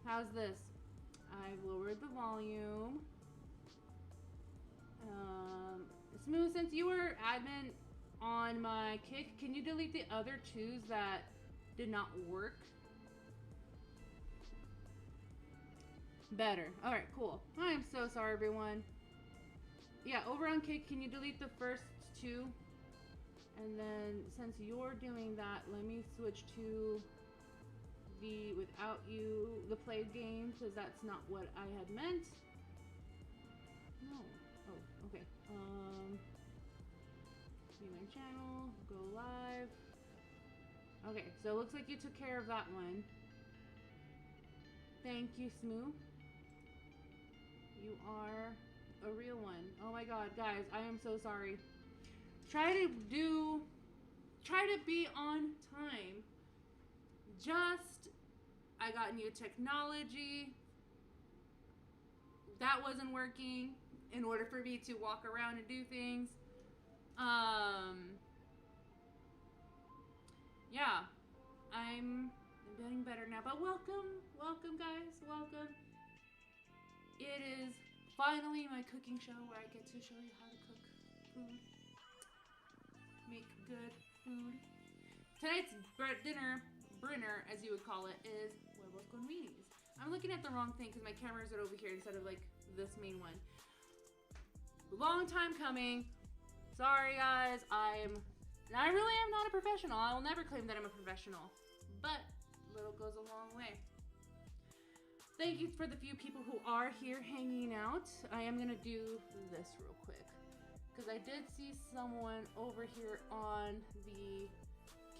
How's this? I've lowered the volume. Smooth, since you were admin on my Kick, can you delete the other twos that did not work? Better. Alright, cool. I am so sorry, everyone. Yeah, over on Kick, can you delete the first two? And then, since you're doing that, let me switch to the without you, the played game, because that's not what I had meant. No. Oh, okay. See my channel, go live. Okay, so it looks like you took care of that one. Thank you, Smoo. You are a real one. Oh my god, guys, I am so sorry. Try to be on time. I got new technology. That wasn't working in order for me to walk around and do things. Yeah, I'm getting better now, but welcome guys, welcome. It is finally my cooking show where I get to show you how to cook food, make good food. Tonight's dinner, as you would call it, is Huevos con Weenies. I'm looking at the wrong thing because my camera's over here instead of like this main one. Long time coming. Sorry guys, I really am not a professional. I will never claim that I'm a professional, but little goes a long way. Thank you for the few people who are here hanging out. I am gonna do this real quick because I did see someone over here on the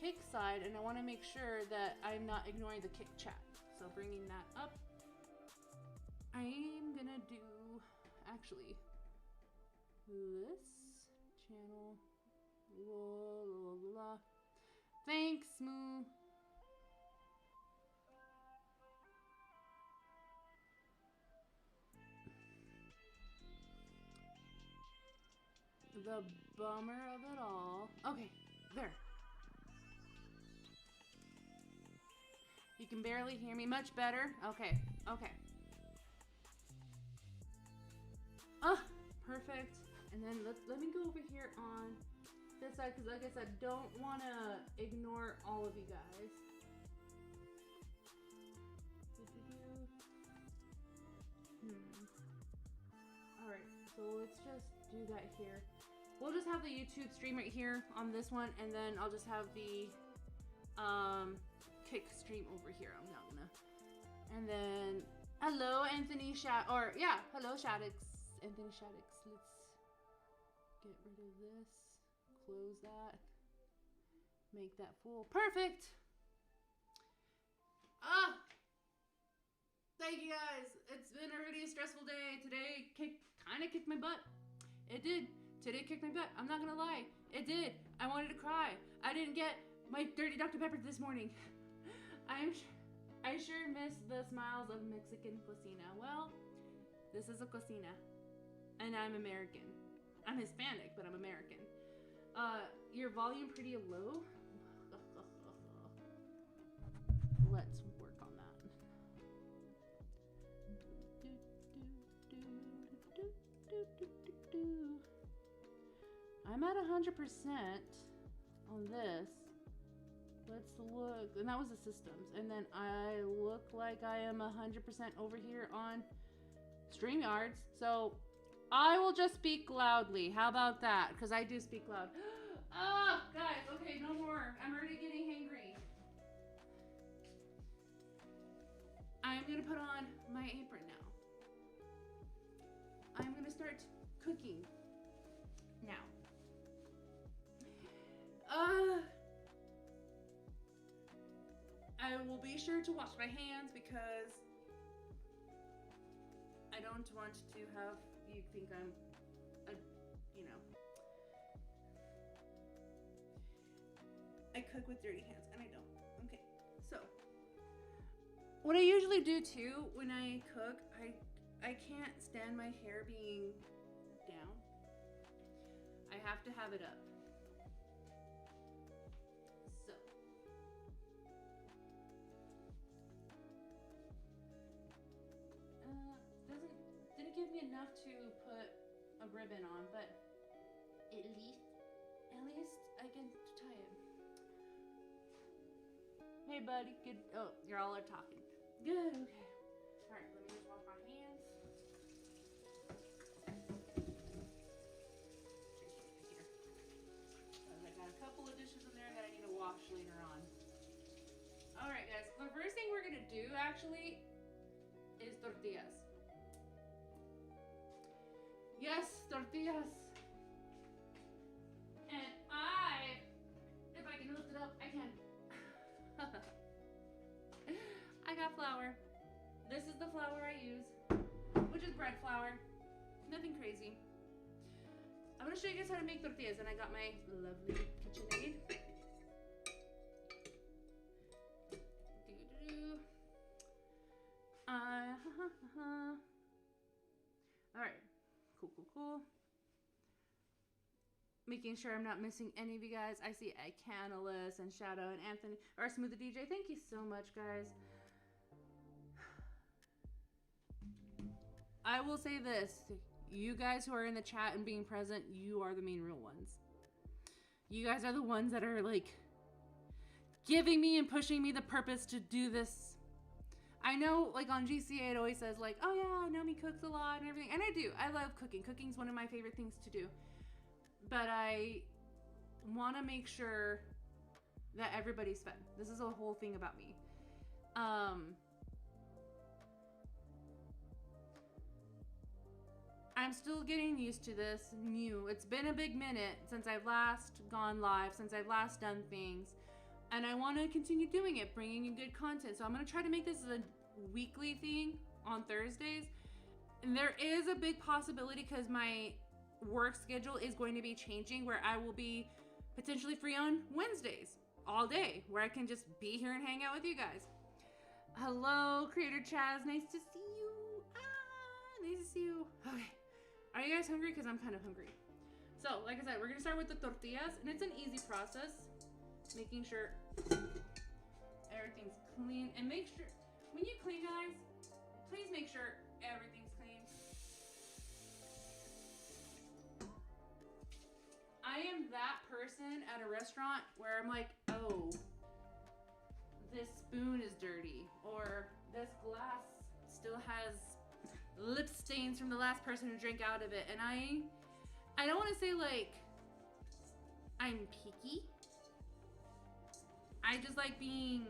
Kick side, and I want to make sure that I'm not ignoring the Kick chat. So bringing that up, I'm gonna do actually this channel. Blah, blah, blah. Thanks, Moo. The bummer of it all. Okay, there. You can barely hear me. Much better? Okay, okay. Perfect. And then let me go over here on this side, because like I said, don't want to ignore all of you guys. So let's just do that here. We'll just have the YouTube stream right here on this one, and then I'll just have the kick stream over here. I'm not gonna. And then hello Anthony hello Shaddix. Anthony Shaddix. Let's get rid of this. Close that. Make that full. Perfect. Thank you guys. It's been already a stressful day. Today kind of kicked my butt. It did. Today kicked my butt. I'm not gonna lie. It did. I wanted to cry. I didn't get my dirty Dr. Pepper this morning. I sure miss the smiles of Mexican cocina. Well, this is a cocina, and I'm American. I'm Hispanic, but I'm American. Your volume pretty low. Let's work on that. I'm at 100% on this. Let's look. And that was the systems. And then I look like I am 100% over here on StreamYards. So I will just speak loudly. How about that? Because I do speak loud. Oh, guys. Okay, no more. I'm already getting hangry. I'm going to put on my apron now. I'm going to start cooking now. I will be sure to wash my hands because I don't want to have you think I'm I cook with dirty hands and I don't. Okay. So what I usually do too when I cook, I can't stand my hair being down. I have to have it up. So didn't give me enough to put a ribbon on, but at least I can tie it. Hey buddy, good. Oh, you're all are talking. Good, okay. All right, let me just wash my hands. Here. I got a couple of dishes in there that I need to wash later on. All right, guys. The first thing we're gonna do actually is tortillas. Yes, tortillas. And if I can lift it up, I can. I got flour. This is the flour I use, which is bread flour. Nothing crazy. I'm gonna show you guys how to make tortillas, and I got my lovely KitchenAid. All right, cool. Making sure I'm not missing any of you guys. I see Canalus and Shadow and Anthony, or Smooth the DJ. Thank you so much, guys. I will say this. You guys who are in the chat and being present, you are the main real ones. You guys are the ones that are like giving me and pushing me the purpose to do this. I know like on GCA it always says like, oh yeah, Nomi cooks a lot and everything. And I do. I love cooking. Cooking's one of my favorite things to do. But I want to make sure that everybody's fed. This is a whole thing about me. I'm still getting used to this new. It's been a big minute since I've last gone live, since I've last done things. And I want to continue doing it, bringing in good content. So I'm going to try to make this a weekly thing on Thursdays. And there is a big possibility because my work schedule is going to be changing where I will be potentially free on Wednesdays all day, where I can just be here and hang out with you guys. Hello, Creator Chaz. Nice to see you. Nice to see you. Okay. Are you guys hungry? Because I'm kind of hungry. So, like I said, we're going to start with the tortillas, and it's an easy process. Making sure everything's clean. And make sure, when you clean, guys, please make sure everything's clean. I am that person at a restaurant where I'm like, oh, this spoon is dirty, or this glass still has lip stains from the last person who drank out of it. And I don't want to say like I'm picky. I just like being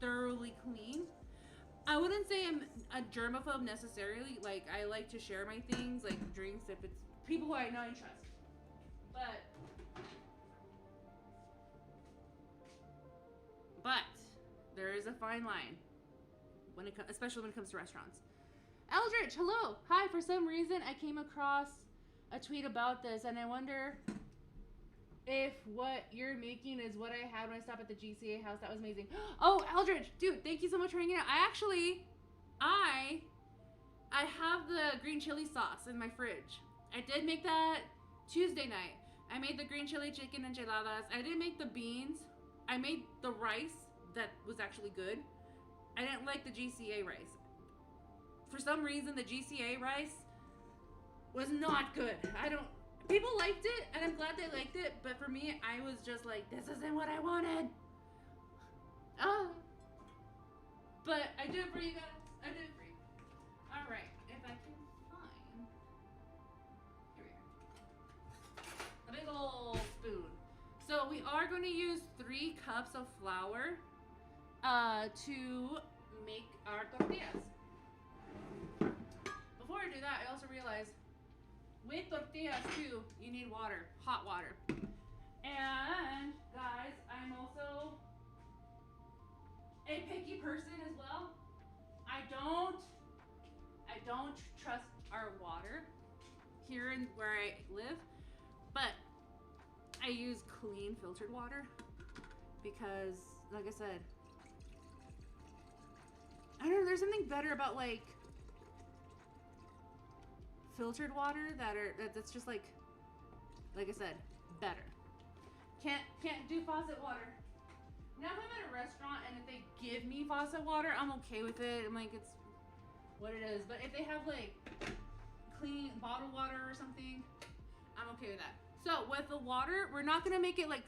thoroughly clean. I wouldn't say I'm a germaphobe necessarily. Like, I like to share my things, like drinks, if it's people who I know and trust. But there is a fine line when it especially when it comes to restaurants. Eldridge, hello. Hi. For some reason, I came across a tweet about this, and I wonder if what you're making is what I had when I stopped at the GCA house. That was amazing. Oh, Eldridge, dude, thank you so much for hanging out. I have the green chili sauce in my fridge. I did make that Tuesday night. I made the green chili chicken enchiladas. I didn't make the beans. I made the rice that was actually good. I didn't like the GCA rice. For some reason, the GCA rice was not good. People liked it, and I'm glad they liked it, but for me, I was just like, this isn't what I wanted. But I did it for you guys. I did it for you. All right, if I can find, here we go. A big old spoon. So we are going to use 3 cups of flour to make our tortillas. Before I do that, I also realized with tortillas too, you need water, hot water. And guys, I'm also a picky person as well. I don't trust our water here in where I live, but I use clean filtered water because, like I said, I don't know, there's something better about like filtered water that's just like I said, better. Can't do faucet water. Now if I'm at a restaurant and if they give me faucet water, I'm okay with it. I'm like, it's what it is. But if they have like clean bottled water or something, I'm okay with that. So with the water, we're not gonna make it like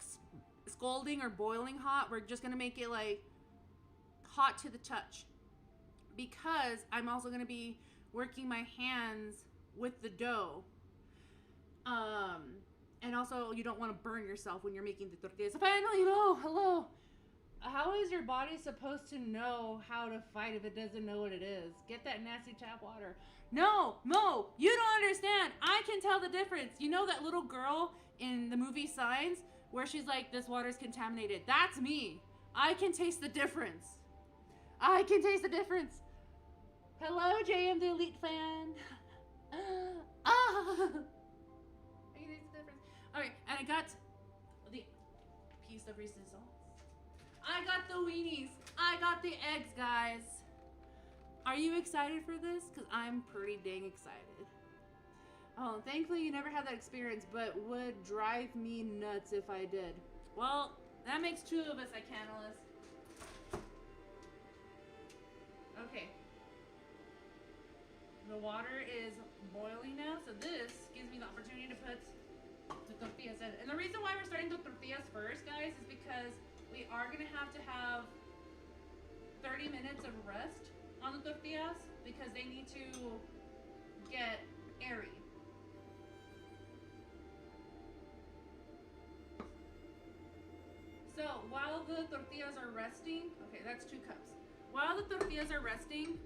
scalding or boiling hot. We're just gonna make it like hot to the touch, because I'm also gonna be working my hands with the dough. And also you don't want to burn yourself when you're making the tortillas. Finally, no, hello. How is your body supposed to know how to fight if it doesn't know what it is? Get that nasty tap water. No, Mo, you don't understand. I can tell the difference. You know that little girl in the movie Signs where she's like, this water's contaminated? That's me. I can taste the difference. I can taste the difference. Hello, JM the Elite fan. I can taste the difference. Okay, and I got the piece of Reese's Salts. I got the Weenies. I got the eggs, guys. Are you excited for this? Because I'm pretty dang excited. Oh, thankfully you never had that experience, but would drive me nuts if I did. Well, that makes 2 of us, Icanalist. Okay. The water is boiling now, so this gives me the opportunity to put the tortillas in. And the reason why we're starting the tortillas first, guys, is because we are going to have 30 minutes of rest on the tortillas because they need to get airy. So while the tortillas are resting, okay, that's 2 cups. While the tortillas are resting,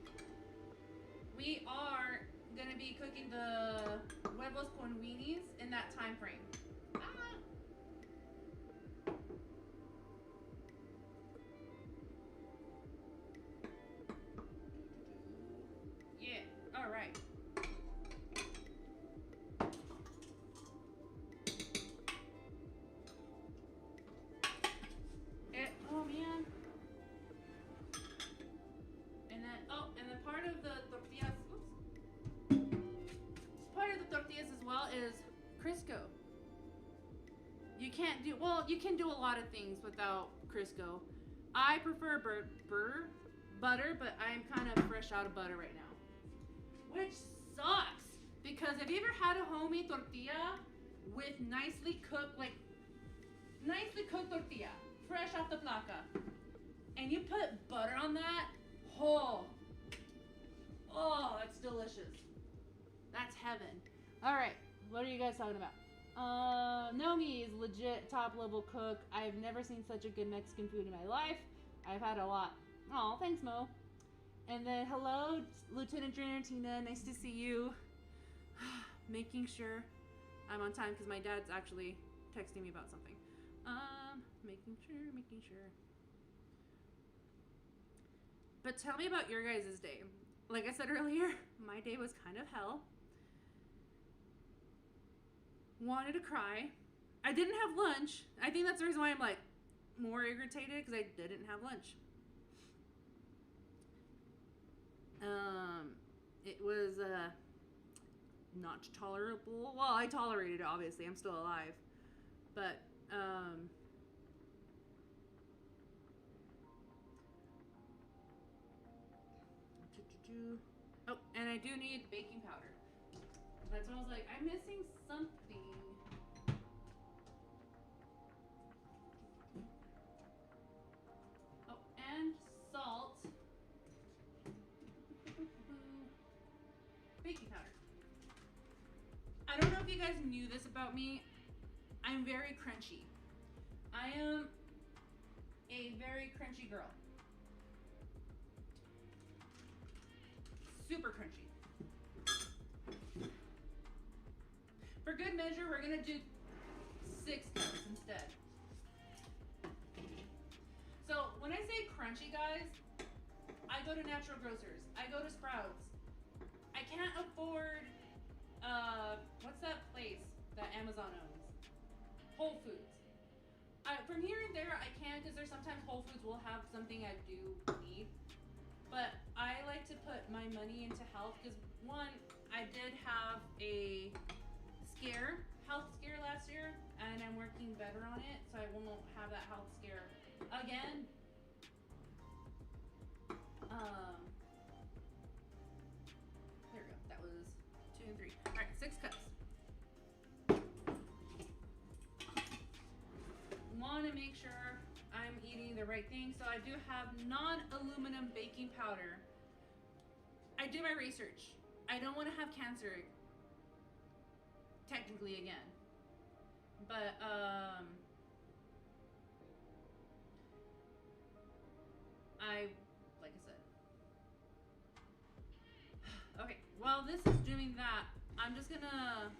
we are going to be cooking the huevos con weenies in that time frame. All right. Oh man. And then part of the tortillas, part of the tortillas as well is Crisco. You can't do, well, you can do a lot of things without Crisco. I prefer butter, but I'm kind of fresh out of butter right now. Which sucks, because have you ever had a homemade tortilla with nicely cooked tortilla, fresh off the placa, and you put butter on that? Oh, that's delicious. That's heaven. All right, what are you guys talking about? Nomi is legit top level cook. I've never seen such a good Mexican food in my life. I've had a lot. Oh, thanks, Mo. And then hello, Lieutenant Trainer Tina. Nice to see you. Making sure I'm on time because my dad's actually texting me about something. Making sure. But tell me about your guys' day. Like I said earlier, my day was kind of hell. Wanted to cry. I didn't have lunch. I think that's the reason why I'm like more irritated, because I didn't have lunch. It was not tolerable. Well, I tolerated it, obviously. I'm still alive. But oh, and I do need baking powder. That's what I was like, I'm missing something. Oh, and salt. Baking powder. I don't know if you guys knew this about me. I'm very crunchy. I am a very crunchy girl. Super crunchy. For good measure, we're gonna do 6 cups instead. So when I say crunchy, guys, I go to Natural Grocers. I go to Sprouts. I can't afford, what's that place that Amazon owns? Whole Foods. From here and there, I can, because there's sometimes Whole Foods will have something I do need. But I like to put my money into health, because one, I did have a health scare last year, and I'm working better on it, so I won't have that health scare again. There we go. That was 2 and 3. All right, 6 cups. Want to make sure I'm eating the right thing, so I do have non-aluminum baking powder. I do my research. I don't want to have cancer, technically, again. But like I said. Okay, while this is doing that, I'm just gonna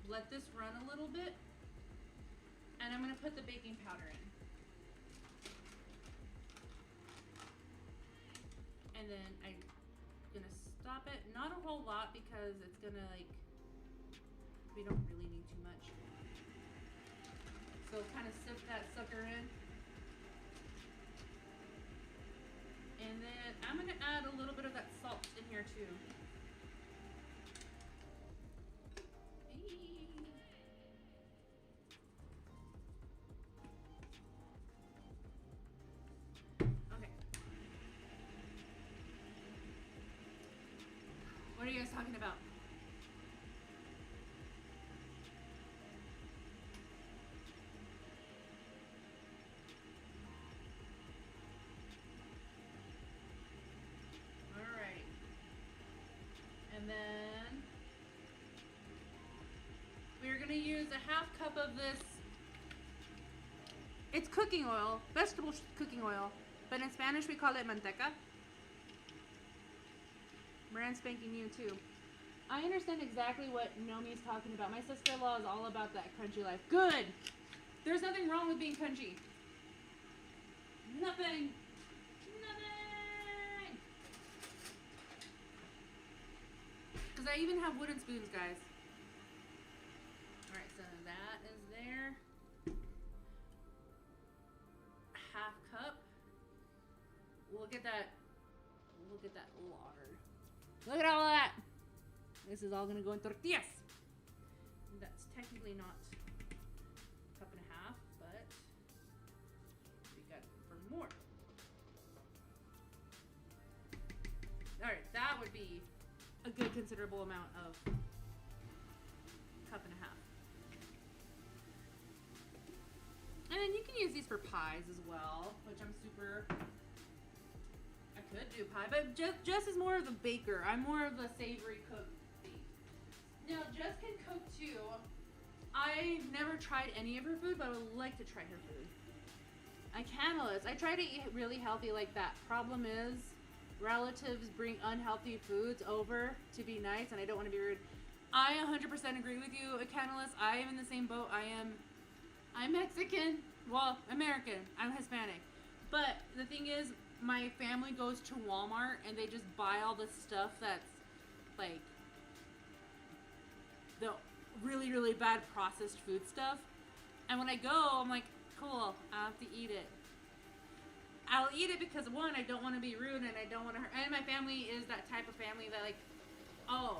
let this run a little bit, and I'm gonna put the baking powder in. And then I'm gonna stop it, not a whole lot, because it's gonna, like, we don't really need too much. So kind of sift that sucker in. And then I'm gonna add a little bit of that salt in here too. Okay. What are you guys talking about? And then we're gonna use a half cup of this. It's cooking oil, vegetable cooking oil, but in Spanish we call it manteca. Brand spanking new too. I understand exactly what Nomi's talking about. My sister-in-law is all about that crunchy life. Good! There's nothing wrong with being crunchy. Nothing! Because I even have wooden spoons, guys. Alright, so that is there. Half cup. Look at that. Look at that lard. Look at all of that. This is all going to go in tortillas. That's technically not a cup and a half, but we got it for more. Alright, that would be a good considerable amount of cup and a half. And then you can use these for pies as well, which I could do pie, but Jess is more of the baker. I'm more of the savory cook. Now, Jess can cook too. I've never tried any of her food, but I would like to try her food. I can, Alice. I try to eat really healthy like that. Problem is, relatives bring unhealthy foods over to be nice, and I don't want to be rude. I 100% agree with you, Canalus. I am in the same boat. I'm Mexican. Well, American. I'm Hispanic. But the thing is, my family goes to Walmart and they just buy all the stuff that's like the really, really bad processed food stuff. And when I go, I'm like, cool, I have to eat it. I'll eat it because, one, I don't want to be rude and I don't want to hurt. And my family is that type of family that, like, oh,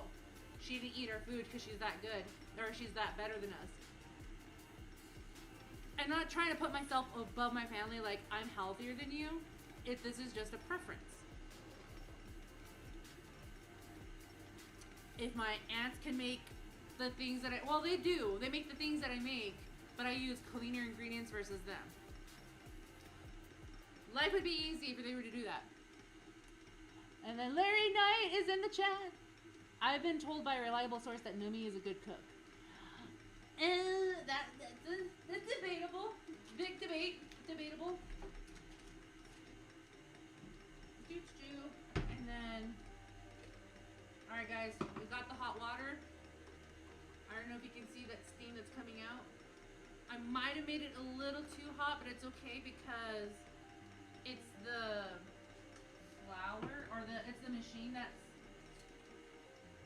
she didn't eat her food because she's that good or she's that better than us. I'm not trying to put myself above my family like I'm healthier than you. This is just a preference. If my aunts can make the things that well, they do. They make the things that I make, but I use cleaner ingredients versus them. Life would be easy if they were to do that. And then Larry Knight is in the chat. I've been told by a reliable source that Nomi is a good cook. That's debatable. Big debate. Debatable. And then, alright guys, we got the hot water. I don't know if you can see that steam that's coming out. I might have made it a little too hot, but it's okay because it's the flour, or it's the machine that's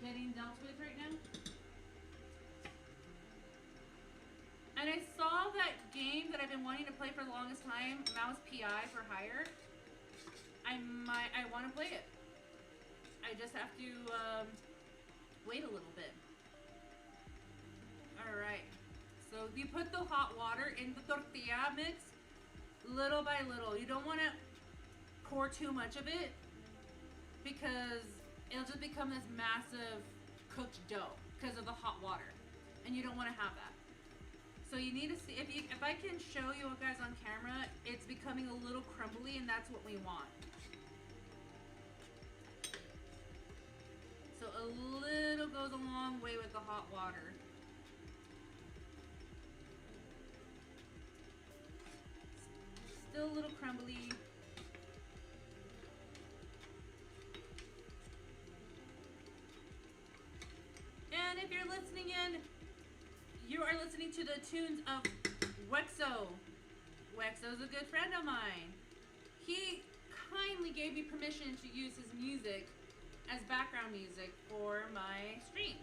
getting dealt with right now. And I saw that game that I've been wanting to play for the longest time, Mouse PI for Hire. I want to play it. I just have to wait a little bit. Alright. So you put the hot water in the tortilla mix little by little. You don't want to pour too much of it because it'll just become this massive cooked dough because of the hot water. And you don't want to have that. So you need to see, if I can show you guys on camera, it's becoming a little crumbly and that's what we want. So a little goes a long way with the hot water. Still a little crumbly. And if you're listening in, you are listening to the tunes of Wexo. Wexo's a good friend of mine. He kindly gave me permission to use his music as background music for my streams.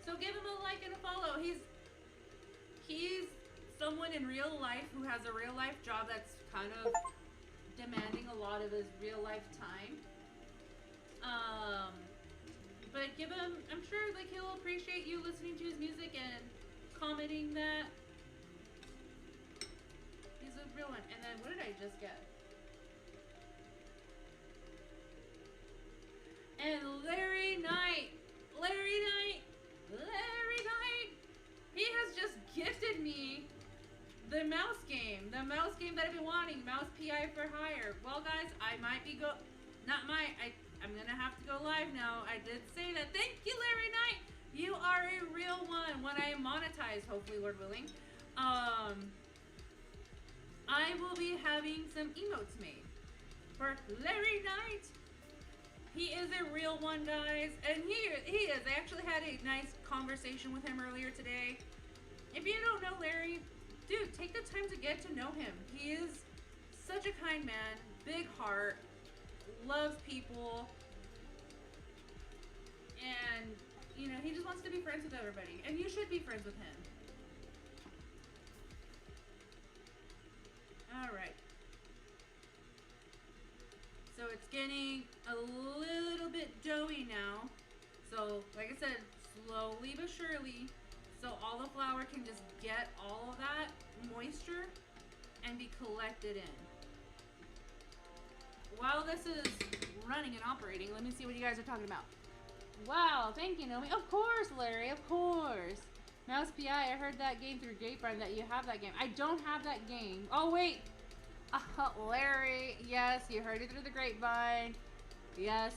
So give him a like and a follow. He's someone in real life who has a real life job that's kind of demanding a lot of his real life time. But give him, I'm sure like he'll appreciate you listening to his music and commenting that. He's a real one. And then what did I just get? And Larry Knight, he has just gifted me the mouse game that I've been wanting, Mouse PI for Hire. Well guys, I might be I'm gonna have to go live now. I did say that. Thank you, Larry Knight. You are a real one. When I monetize, hopefully, Lord willing, I will be having some emotes made for Larry Knight. He is a real one, guys, and he is. I actually had a nice conversation with him earlier today. If you don't know Larry, dude, take the time to get to know him. He is such a kind man, big heart, loves people, and you know, he just wants to be friends with everybody, and you should be friends with him. Alright, so it's getting a little bit doughy now, so like I said, slowly but surely, so all the flour can just get all of that moisture and be collected in. While this is running and operating, let me see what you guys are talking about. Wow, thank you, Nomi. Of course, Larry, of course. Mouse PI, I heard that game through Grapevine that you have that game. I don't have that game. Oh, wait. Larry, yes, you heard it through the grapevine. Yes,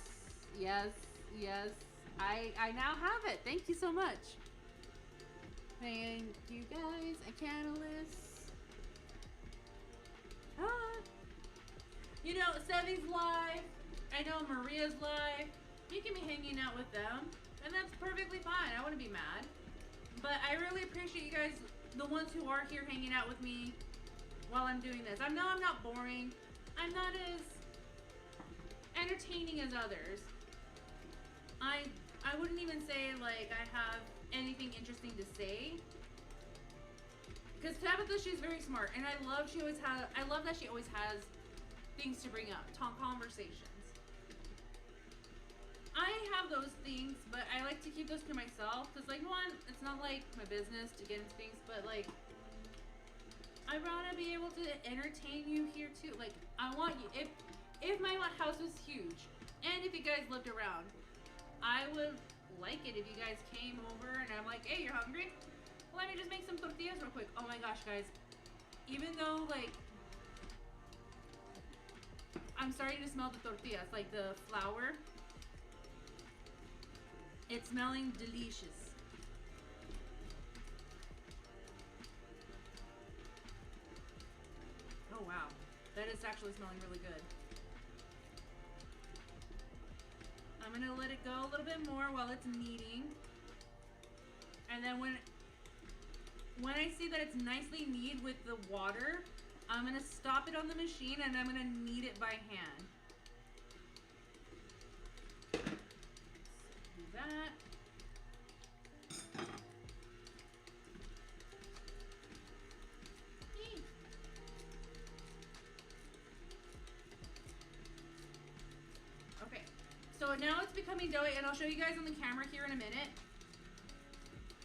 yes, yes. I now have it. Thank you so much. Thank you guys. A Canalist. Ah. You know, Sevi's live. I know Maria's live. You can be hanging out with them, and that's perfectly fine. I wouldn't be mad. But I really appreciate you guys, the ones who are here hanging out with me while I'm doing this. I know I'm not boring. I'm not as entertaining as others. I wouldn't even say like I have anything interesting to say. Because Tabitha, she's very smart, and I love that she always has things to bring up, talk conversations. I have those things, but I like to keep those to myself. Because like one, it's not like my business to get into things, but like I want to be able to entertain you here too. Like I want you, if my house was huge, and if you guys lived around, I would like it if you guys came over and I'm like, hey, you're hungry? Let me just make some tortillas real quick. Oh my gosh, guys. Even though, like, I'm starting to smell the tortillas, like the flour. It's smelling delicious. Oh wow. That is actually smelling really good. I'm gonna let it go a little bit more while it's kneading. And then when I see that it's nicely kneaded with the water, I'm gonna stop it on the machine and I'm gonna knead it by hand. So do that. Okay, so now it's becoming doughy, and I'll show you guys on the camera here in a minute.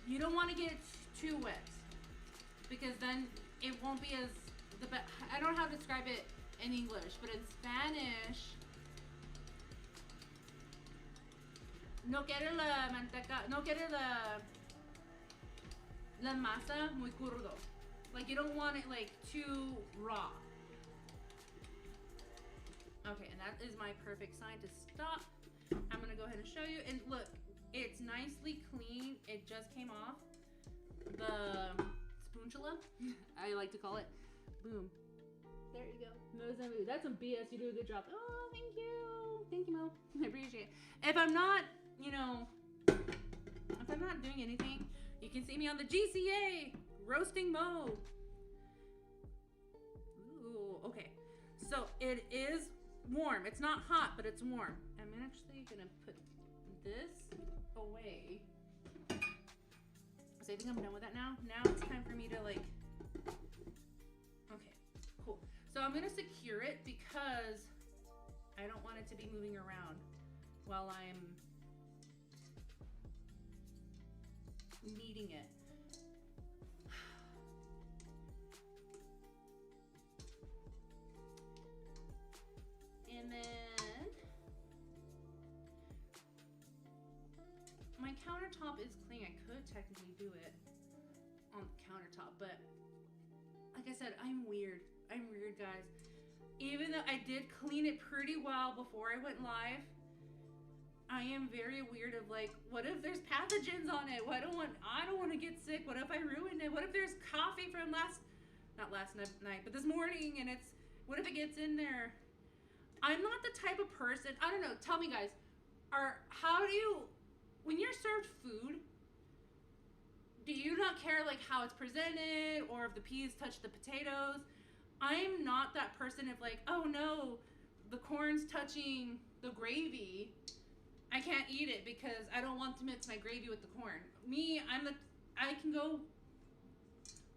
You don't want to get it too wet, because then it won't be as I don't know how to describe it in English, but in Spanish, no quiere la manteca, no quiere la masa muy crudo. Like you don't want it like too raw. Okay, and that is my perfect sign to stop. I'm gonna go ahead and show you, and look, it's nicely clean. It just came off the spatula, I like to call it. Boom. There you go. That's some BS. You do a good job. Oh, thank you. Thank you, Mo. I appreciate it. If I'm not, if I'm not doing anything, you can see me on the GCA roasting Mo. Ooh, okay. So it is warm. It's not hot, but it's warm. I'm actually gonna put this away. So I think I'm done with that now. Now it's time for me to like, okay, cool. So I'm gonna secure it because I don't want it to be moving around while I'm kneading it. And then my countertop is clean. I could technically do it on the countertop, but like I said, I'm weird. I'm weird, guys. Even though I did clean it pretty well before I went live, I am very weird of like, what if there's pathogens on it? I don't want to get sick. What if I ruined it? What if there's coffee from not last night, but this morning, and what if it gets in there? I'm not the type of person, I don't know, tell me guys, when you're served food, do you not care like how it's presented or if the peas touch the potatoes? I'm not that person of like, oh no, the corn's touching the gravy. I can't eat it because I don't want to mix my gravy with the corn. Me, I can go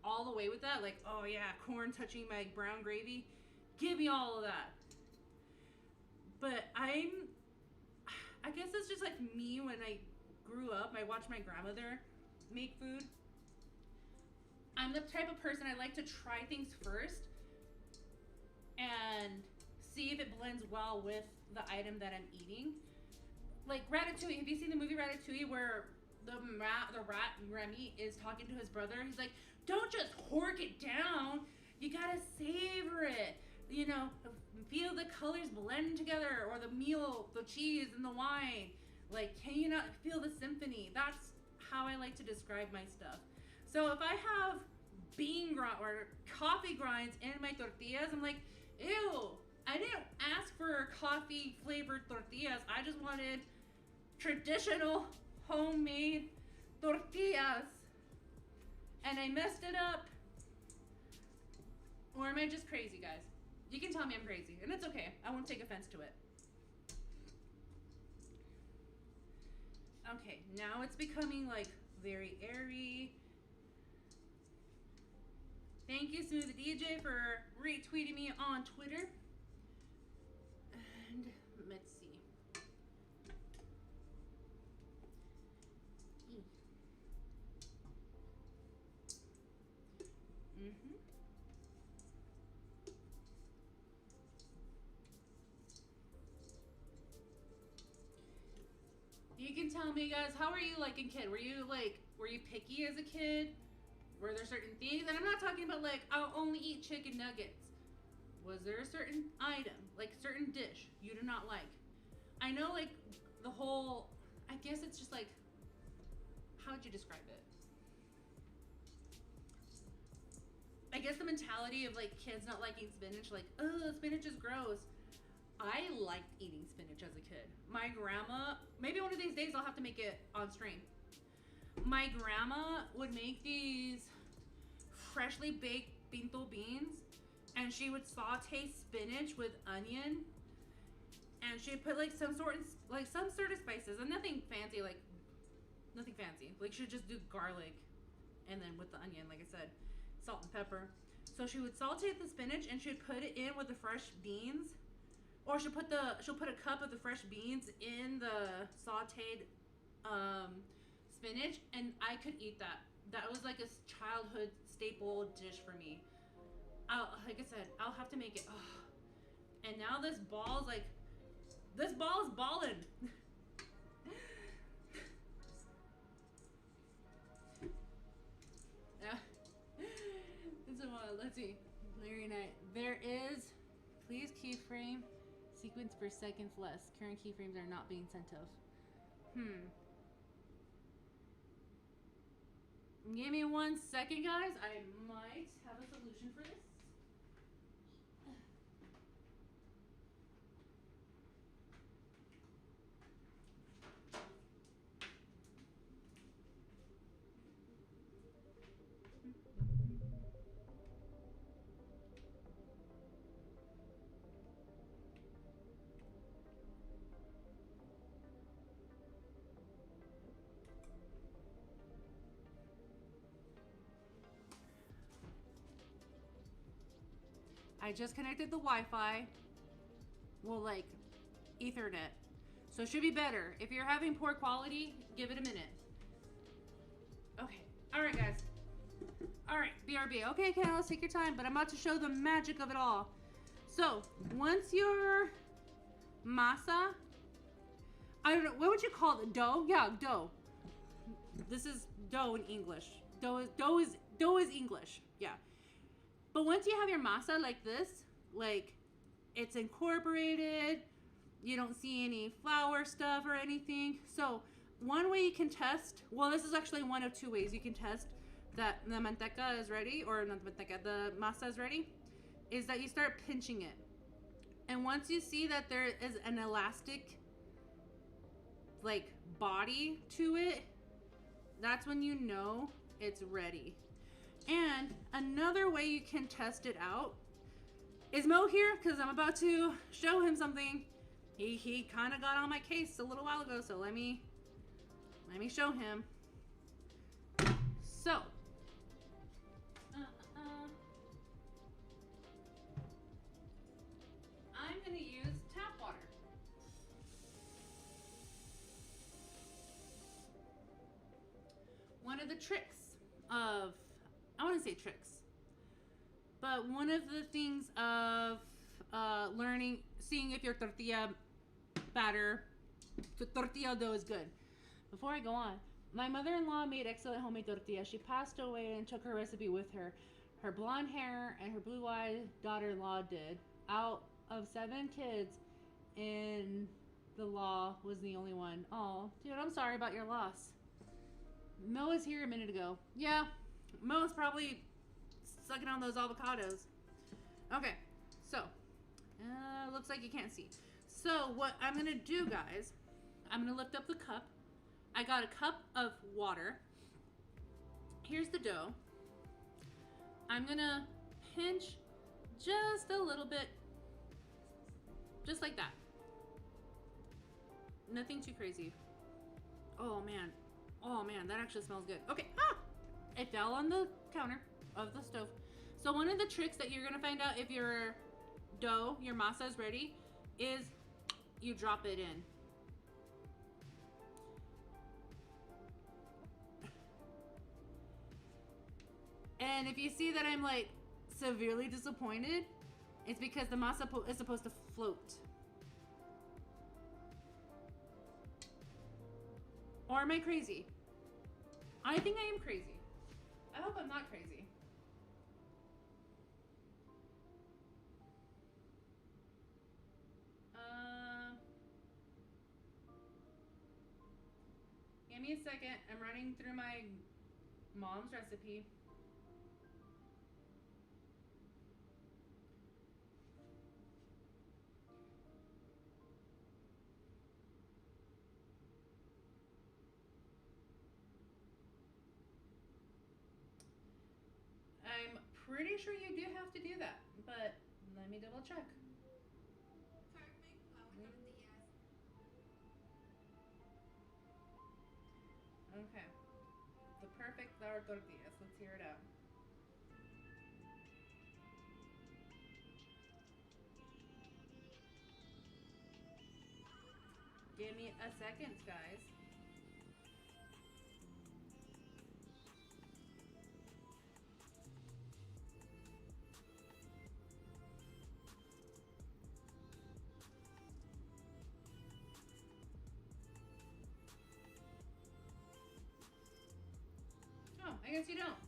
all the way with that. Like, oh yeah, corn touching my brown gravy. Give me all of that. But I guess it's just like me when I grew up. I watched my grandmother make food. I'm the type of person I like to try things first and see if it blends well with the item that I'm eating. Like Ratatouille. Have you seen the movie Ratatouille where the rat Remy is talking to his brother? He's like, don't just hork it down. You gotta savor it. you know, feel the colors blend together, or the meal, the cheese, and the wine. Like, can you not feel the symphony? That's how I like to describe my stuff. So if I have bean grind or coffee grinds in my tortillas, I'm like, ew, I didn't ask for coffee flavored tortillas. I just wanted traditional homemade tortillas. And I messed it up. Or am I just crazy, guys? You can tell me I'm crazy, and it's okay. I won't take offense to it. Okay, now it's becoming like very airy. Thank you, Smooth DJ, for retweeting me on Twitter. And let's see. You can tell me, guys, how were you like a kid? Were you picky as a kid? Were there certain things? And I'm not talking about like, I'll only eat chicken nuggets. Was there a certain item, like certain dish you do not like? I know, like, the whole, I guess it's just like, how would you describe it? I guess the mentality of like kids not liking spinach, like, oh, spinach is gross. I liked eating spinach as a kid. My grandma, maybe one of these days I'll have to make it on stream. My grandma would make these freshly baked pinto beans, and she would saute spinach with onion, and she'd put like some sort of spices, and nothing fancy, like nothing fancy. Like she'd just do garlic, and then with the onion, like I said, salt and pepper. So she would saute the spinach, and she'd put it in with the fresh beans. Or she'll put a cup of the fresh beans in the sauteed spinach, and I could eat that. That was like a childhood staple dish for me. Like I said, I'll have to make it. Oh. And now this ball is balling. So let's see. Larry Knight. There is, please keyframe. Sequence per seconds less. Current keyframes are not being sent of. Give me 1 second, guys. I might have a solution for this. I just connected the Wi-Fi. Well, like, Ethernet. So it should be better. If you're having poor quality, give it a minute. Okay. Alright, guys. Alright, BRB. Okay, let's take your time, but I'm about to show the magic of it all. So, once your masa, I don't know, what would you call it? Dough? Yeah, dough. This is dough in English. Dough is English. Yeah. But once you have your masa like this, like it's incorporated, you don't see any flour stuff or anything. So one way you can test, well, this is actually one of 2 ways you can test that the manteca is ready, or not the manteca, the masa is ready, is that you start pinching it. And once you see that there is an elastic, like, body to it, that's when you know it's ready. And another way you can test it out is Mo here, because I'm about to show him something. He kind of got on my case a little while ago, so let me show him. So, I'm going to use tap water. One of the tricks of, I wouldn't say tricks, but one of the things of learning, seeing if your tortilla dough is good. Before I go on, my mother-in-law made excellent homemade tortillas. She passed away and took her recipe with her. Her blonde hair and her blue-eyed daughter-in-law did. out of 7 kids, and the law was the only one. Oh, dude, I'm sorry about your loss. Mo was here a minute ago. Yeah, Mo's probably sucking on those avocados. Okay, so looks like you can't see. So what I'm gonna do, guys, I'm gonna lift up the cup. I got a cup of water. Here's the dough. I'm gonna pinch just a little bit, just like that. Nothing too crazy. Oh man, that actually smells good. Okay, it fell on the counter of the stove. So one of the tricks that you're gonna find out if your dough, your masa is ready, is you drop it in. And if you see that I'm like severely disappointed, it's because the masa is supposed to float. Or am I crazy? I think I am crazy. I hope I'm not crazy. Give me a second. I'm running through my mom's recipe. I'm pretty sure you do have to do that, but let me double check. Okay. The perfect flour tortillas. Let's hear it out. Give me a second, guys. Oh, I guess you don't.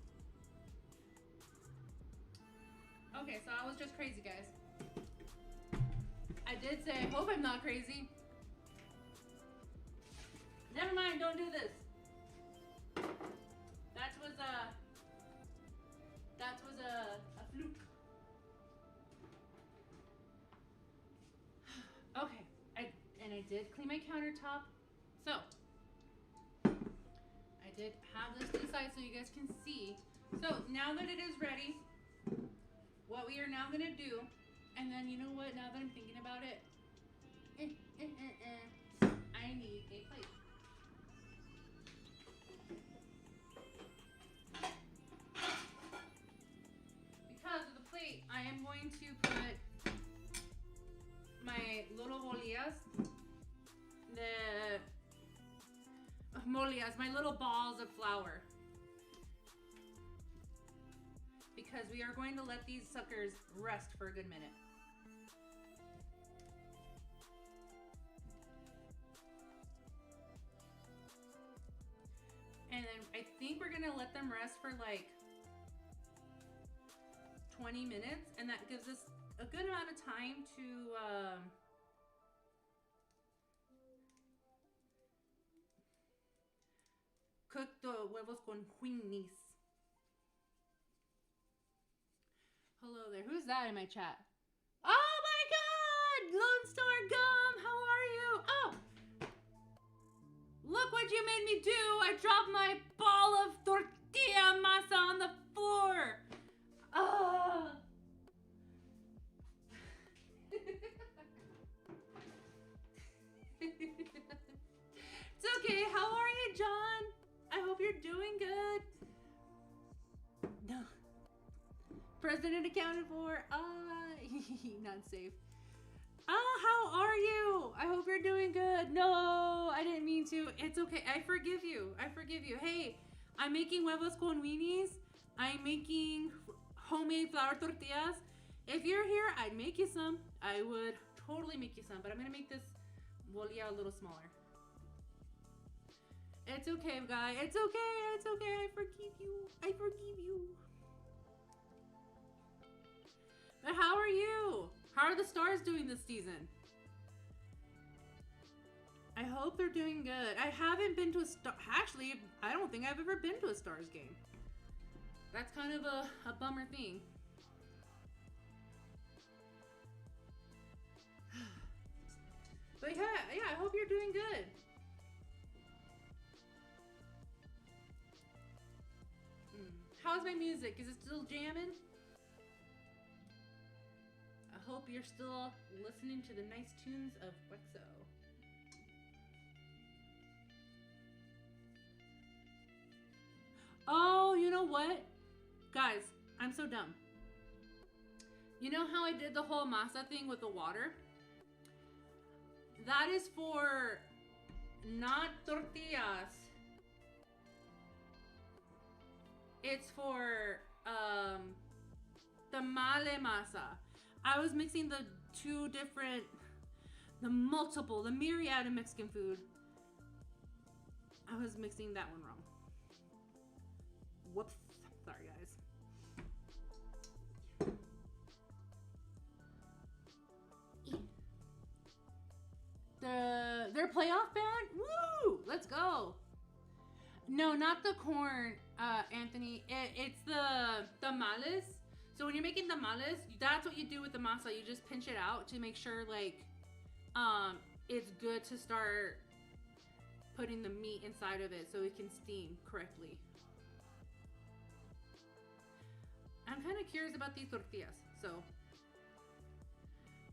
Okay, so I was just crazy, guys. I did say, I hope I'm not crazy. Never mind, don't do this. That was a fluke. Okay, I did clean my countertop. So, I did have this to the side so you guys can see. So, now that it is ready, what we are now going to do, and then you know what, now that I'm thinking about it, I need a plate. Because of the plate, I am going to put my little bolillas, my little balls of flour. Because we are going to let these suckers rest for a good minute. And then I think we're gonna let them rest for like 20 minutes, and that gives us a good amount of time to cook the huevos con Weenies. Hello there. Who's that in my chat? Oh my god! Lone Star Gum! How are you? Oh! Look what you made me do! I dropped my ball of tortilla masa on the floor! Oh! It's okay. How are you, John? I hope you're doing good. No. President accounted for. Not safe. How are you? I hope you're doing good. No, I didn't mean to. It's okay. I forgive you. I forgive you. Hey, I'm making huevos con Weenies. I'm making homemade flour tortillas. If you're here, I'd make you some. I would totally make you some, but I'm gonna make this bolilla a little smaller. It's okay, guy. It's okay. It's okay. I forgive you. I forgive you. But how are you? How are the stars doing this season? I hope they're doing good. I haven't been to a star. Actually, I don't think I've ever been to a stars game. That's kind of a bummer thing. But yeah, I hope you're doing good. How's my music? Is it still jamming? I hope you're still listening to the nice tunes of Wexo. Oh, you know what? Guys, I'm so dumb. You know how I did the whole masa thing with the water? That is for not tortillas. It's for tamale masa. I was mixing the two different, the myriad of Mexican food. I was mixing that one wrong. Whoops. Sorry, guys. Their playoff band? Woo! Let's go. No, not the corn, Anthony. It's the tamales. So when you're making tamales, that's what you do with the masa. You just pinch it out to make sure, like, it's good to start putting the meat inside of it so it can steam correctly. I'm kind of curious about these tortillas, so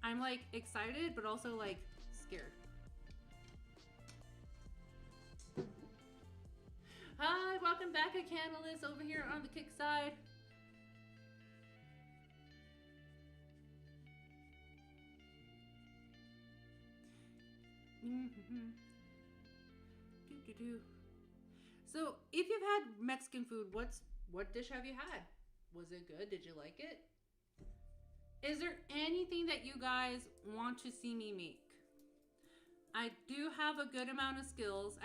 I'm like excited, but also like scared. Hi, welcome back, a Canalist over here on the kick side. So, if you've had Mexican food, what dish have you had? Was it good? Did you like it? Is there anything that you guys want to see me make? I do have a good amount of skills.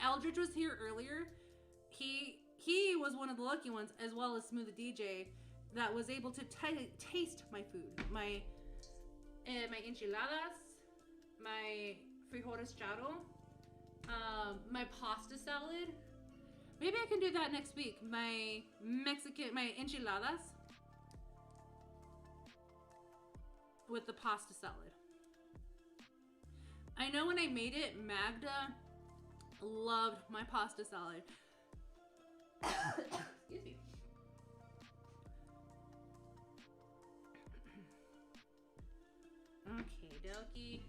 Eldridge was here earlier. He was one of the lucky ones, as well as Smooth the DJ, that was able to taste my food. My enchiladas, my frijoles charo, my pasta salad. Maybe I can do that next week. My enchiladas with the pasta salad. I know when I made it, Magda loved my pasta salad. Excuse me. Okay, dokie.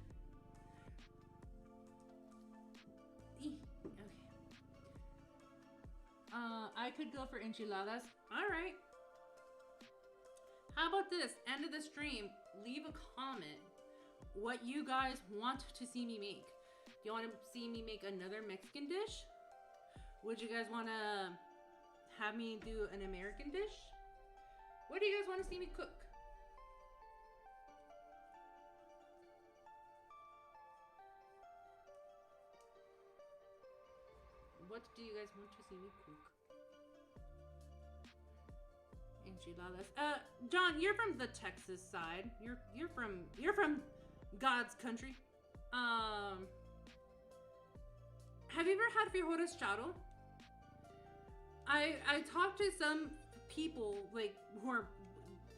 Okay. I could go for enchiladas. All right. How about this? End of the stream, leave a comment what you guys want to see me make. Do you want to see me make another Mexican dish? Would you guys want to have me do an American dish? What do you guys want to see me cook? What do you guys want to see me cook? Enchiladas. John, you're from the Texas side. You're from God's country. Have you ever had frijoles charo? I talked to some people like who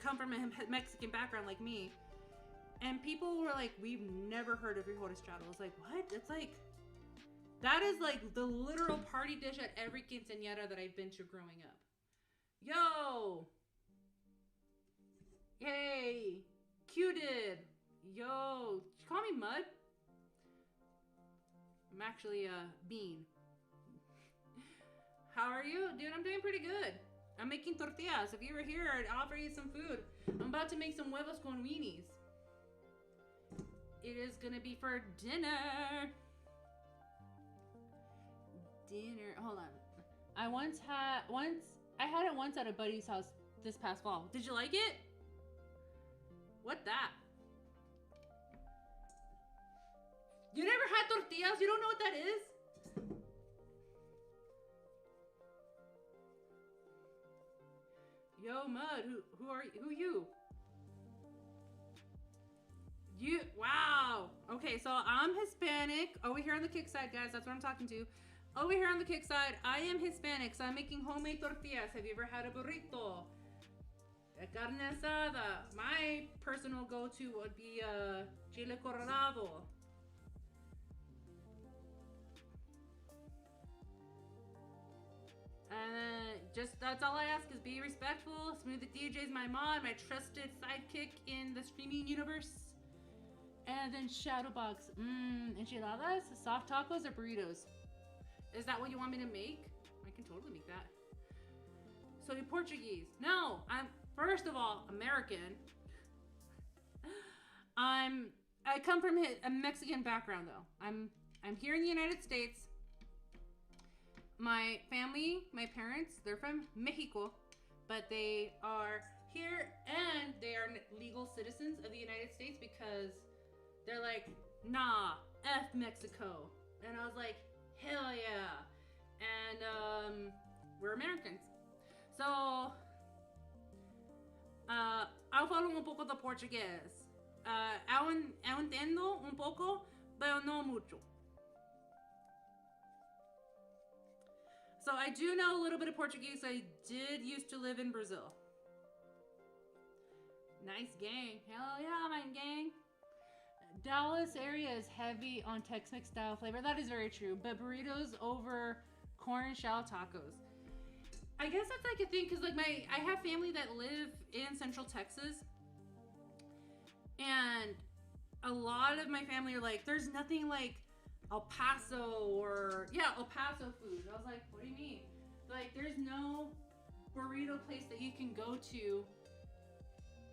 come from a Mexican background like me, and people were like, "We've never heard of frijoles charo." I was like, "What?" It's like that is like the literal party dish at every quinceañera that I've been to growing up. Yo! Yay! Cuted! Yo! Did you call me Mud? I'm actually Bean. How are you? Dude, I'm doing pretty good. I'm making tortillas. If you were here, I'd offer you some food. I'm about to make some huevos con weenies. It is gonna be for dinner. Hold on. I had it once at a buddy's house this past fall. Did you like it? What that? You never had tortillas? You don't know what that is? Yo, Mud, who are you? Wow. Okay, so I'm Hispanic. Over here on the kick side, guys, that's what I'm talking to. Over here on the kick side, I am Hispanic, so I'm making homemade tortillas. Have you ever had a burrito? A carne asada. My personal go-to would be chile colorado. Just that's all I ask is be respectful. Smooth the DJ's my mod, my trusted sidekick in the streaming universe. And then Shadowbox. Enchiladas, soft tacos, or burritos? Is that what you want me to make? I can totally make that. So you're Portuguese? No, I'm first of all American. I come from a Mexican background though. I'm here in the United States. My family, my parents, they're from Mexico, but they are here and they are legal citizens of the United States because they're like, nah, F Mexico. And I was like, hell yeah. And we're Americans. So, hablo un poco de portugués. Entiendo un poco, pero no mucho. So I do know a little bit of Portuguese. I did used to live in Brazil. Nice gang. Hell yeah, my gang. Dallas area is heavy on Tex-Mex style flavor. That is very true. But burritos over corn shell tacos. I guess that's like a thing because like I have family that live in Central Texas. And a lot of my family are like, there's nothing like El Paso or El Paso food. I was like, what do you mean? Like, there's no burrito place that you can go to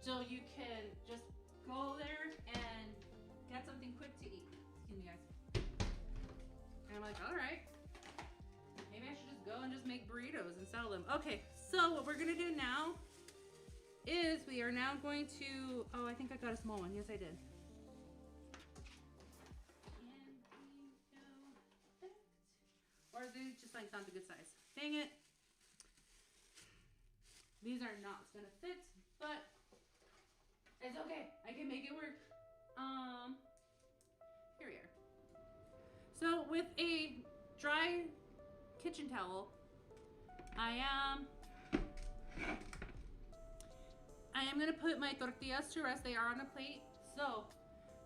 so you can just go there and get something quick to eat. Excuse me, guys. And I'm like, all right, maybe I should just go and just make burritos and sell them. Okay, so what we're gonna do now is we are now going to, I think I got a small one. Yes, I did. Or these just like not the good size. Dang it. These are not gonna fit, but it's okay. I can make it work. Here we are. So with a dry kitchen towel, I am gonna put my tortillas to rest. They are on a plate. So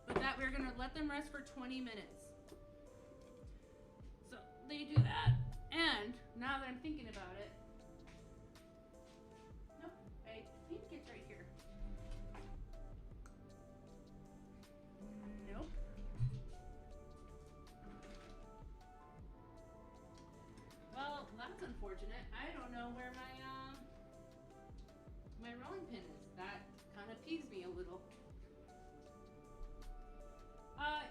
with that, we're gonna let them rest for 20 minutes. They do that, and now that I'm thinking about it, nope, I think it's right here. Nope. Well, that's unfortunate. I don't know where my rolling pin is. That kind of peeves me a little.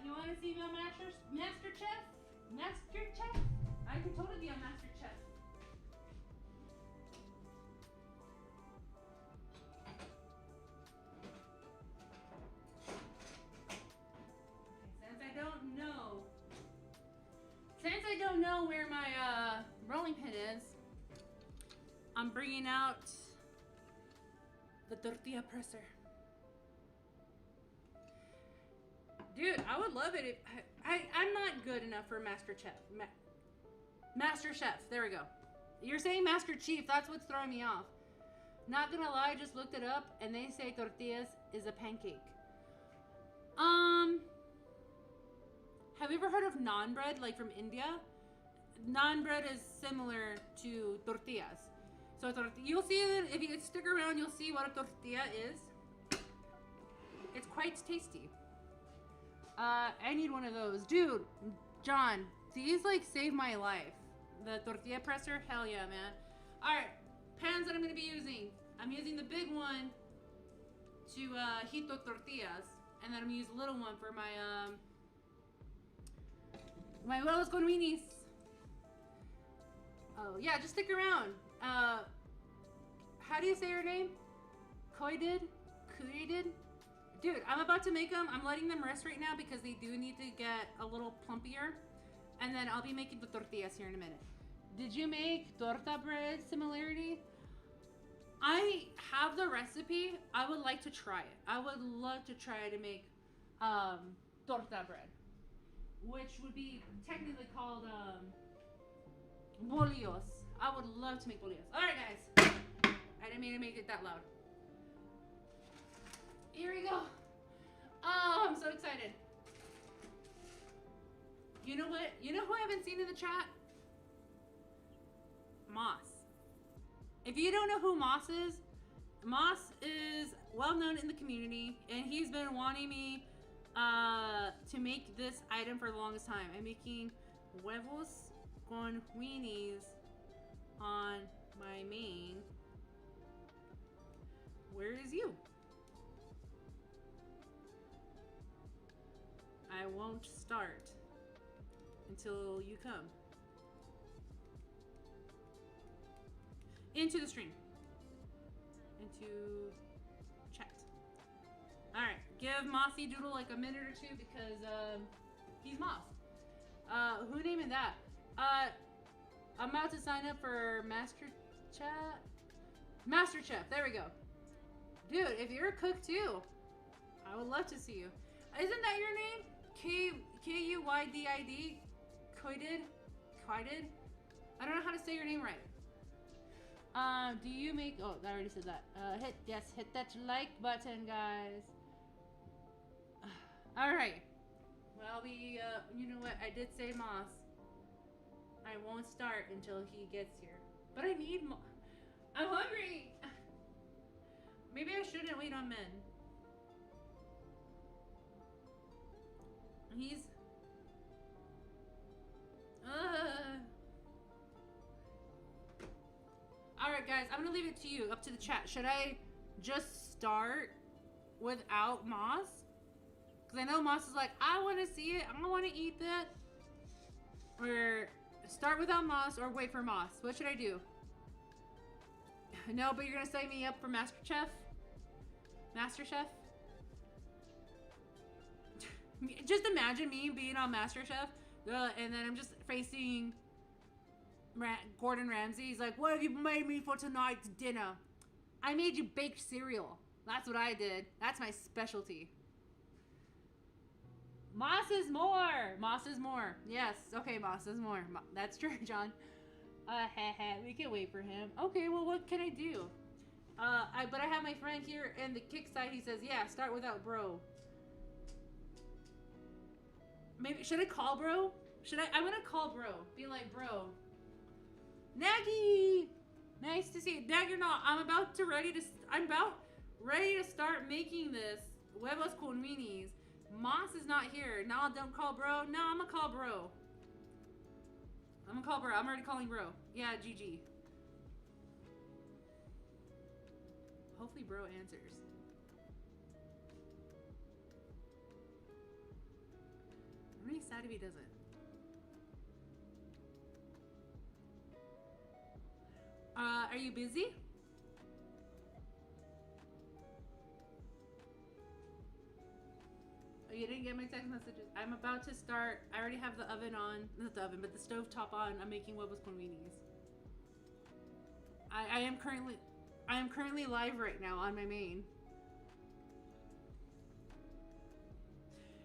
You want to see my Master Chef? Master Chef? I could totally be a Master Chef. Since I don't know where my rolling pin is, I'm bringing out the tortilla presser. Dude, I would love it if I'm not good enough for Master Chef. Master Chef, there we go. You're saying Master Chief, that's what's throwing me off. Not gonna lie, I just looked it up and they say tortillas is a pancake. Have you ever heard of naan bread, like from India? Naan bread is similar to tortillas. So you'll see that if you stick around, you'll see what a tortilla is. It's quite tasty. I need one of those. Dude, John, these like save my life. The tortilla presser, hell yeah, man. Alright, pans that I'm going to be using. I'm using the big one to heat the tortillas. And then I'm going to use the little one for my Huevos con Weenies. Oh, yeah, just stick around. How do you say her name? Koided? Dude, I'm about to make them. I'm letting them rest right now because they do need to get a little plumpier. And then I'll be making the tortillas here in a minute. Did you make torta bread similarity? I have the recipe. I would like to try it. I would love to try to make torta bread, which would be technically called bolillos. I would love to make bolillos. All right, guys. I didn't mean to make it that loud. Here we go. Oh, I'm so excited. You know what? You know who I haven't seen in the chat? Moss. If you don't know who Moss is well known in the community, and he's been wanting me to make this item for the longest time. I'm making huevos con weenies on my main. Where is you? I won't start until you come into the stream, into chat. All right, give Mossy Doodle like a minute or two because he's Moss. Who named that? I'm about to sign up for Master Chef. There we go, dude. If you're a cook too, I would love to see you. Isn't that your name? Kuydid? Kuydid? I don't know how to say your name right. Do you make... Oh, I already said that. Hit that like button, guys. Alright. Well, you know what? I did say Moss. I won't start until he gets here. But I need more. I'm hungry! Maybe I shouldn't wait on men. He's... Alright guys, I'm gonna leave it to you, up to the chat. Should I just start without Moss? Because I know Moss is like, I want to see it, I want to eat that. Or start without Moss, or wait for Moss. What should I do? No, but you're gonna sign me up for Master Chef? Just imagine me being on MasterChef, and then I'm just facing Gordon Ramsay. He's like, what have you made me for tonight's dinner? I made you baked cereal. That's what I did. That's my specialty. Moss is more. Moss is more. Yes. Okay, Moss is more. That's true, John. We can wait for him. Okay, well, what can I do? But I have my friend here in the kick side. He says, yeah, start without bro. Maybe, should I call bro? I'm gonna call bro. Be like, bro. Nagy! Nice to see you. Nag, you're not. I'm about ready to start making this. Huevos con Weenies. Moss is not here. Now don't call bro. No, I'm gonna call bro. I'm already calling bro. Yeah, GG. Hopefully bro answers. I'm really sad if he doesn't. Are you busy? Oh, you didn't get my text messages. I'm about to start. I already have the oven on. Not the oven, but the stove top on. I'm making huevos con weenies. I am currently live right now on my main.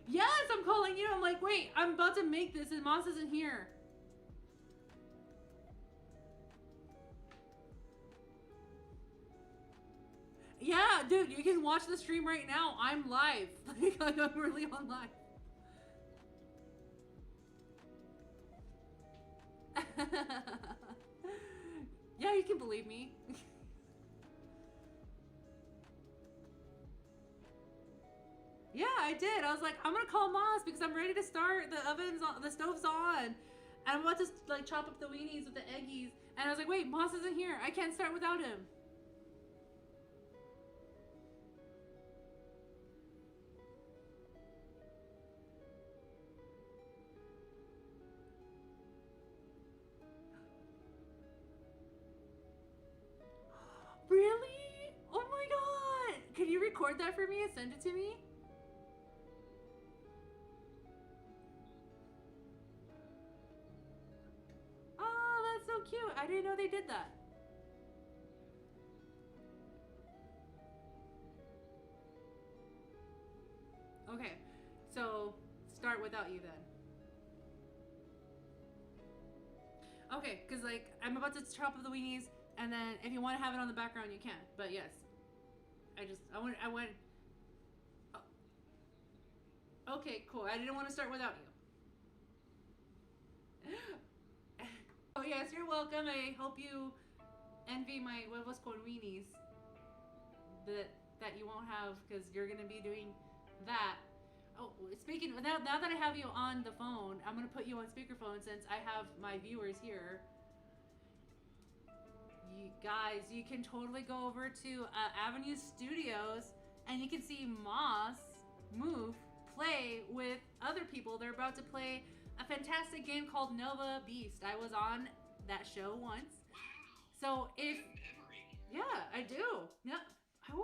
Yes, I'm calling you. I'm like, wait, I'm about to make this and Moss isn't here. Yeah, dude, you can watch the stream right now. I'm live. Like, I'm really on live. Yeah, you can believe me. Yeah, I did. I was like, I'm gonna call Moss because I'm ready to start. The oven's on, the stove's on. And I'm about to like chop up the weenies with the eggies. And I was like, wait, Moss isn't here. I can't start without him. Really? Oh my god! Can you record that for me and send it to me? Oh, that's so cute. I didn't know they did that. Okay. start without you then. Okay, because like I'm about to chop up the weenies, and then if you want to have it on the background, you can. But yes, I went. Oh. Okay, cool. I didn't want to start without you. Oh yes, you're welcome. I hope you envy my Huevos con Weenies that you won't have because you're gonna be doing that. Oh, speaking now that I have you on the phone, I'm gonna put you on speakerphone since I have my viewers here. You guys, you can totally go over to Avenue Studios and you can see Moss play with other people. They're about to play a fantastic game called Nova Beast. I was on that show once. So if yeah, I do. Yeah, I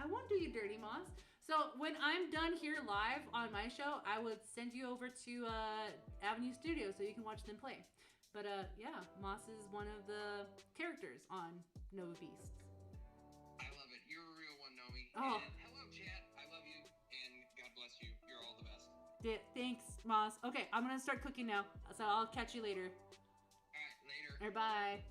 won't do you dirty, Moss. So when I'm done here live on my show, I would send you over to Avenue Studios so you can watch them play. But yeah, Moss is one of the characters on Nova Beast. I love it. You're a real one, Nomi. Oh. And hello, chat. I love you, and God bless you. You're all the best. Thanks, Moss. Okay, I'm gonna start cooking now, so I'll catch you later. All right, later. Or bye.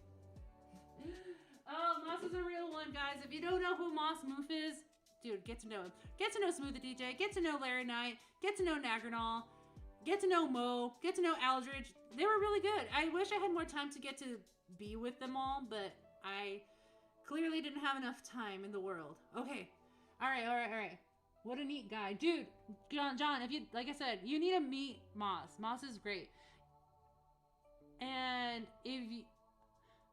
Oh, Moss is a real one, guys. If you don't know who Moss Moof is, dude, get to know him. Get to know Smooth the DJ. Get to know Larry Knight. Get to know Nagranol. Get to know Mo. Get to know Aldridge. They were really good. I wish I had more time to get to be with them all, but I clearly didn't have enough time in the world. Okay. All right. What a neat guy. Dude, John, if you, like I said, you need to meet Moss. Moss is great. And if you,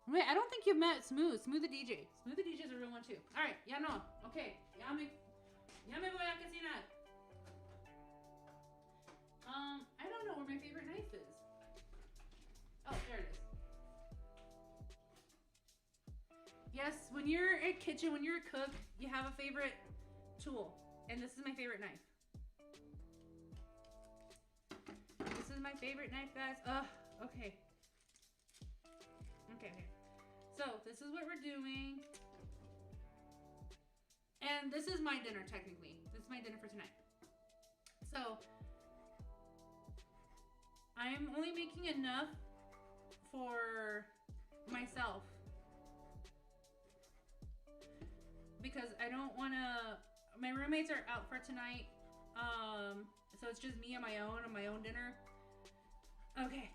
wait, I don't think you've met Smooth the DJ. Smooth the DJ is a real one too. All right, ya no. Okay, ya me voy a cocinar. I don't know where my favorite knife is. Oh, there it is. Yes, when you're a kitchen, when you're a cook, you have a favorite tool. And this is my favorite knife. This is my favorite knife, guys. Okay. Okay. So, this is what we're doing. And this is my dinner, technically. This is my dinner for tonight. So, I'm only making enough for myself. Because I don't want to... My roommates are out for tonight. So it's just me on my own dinner. Okay.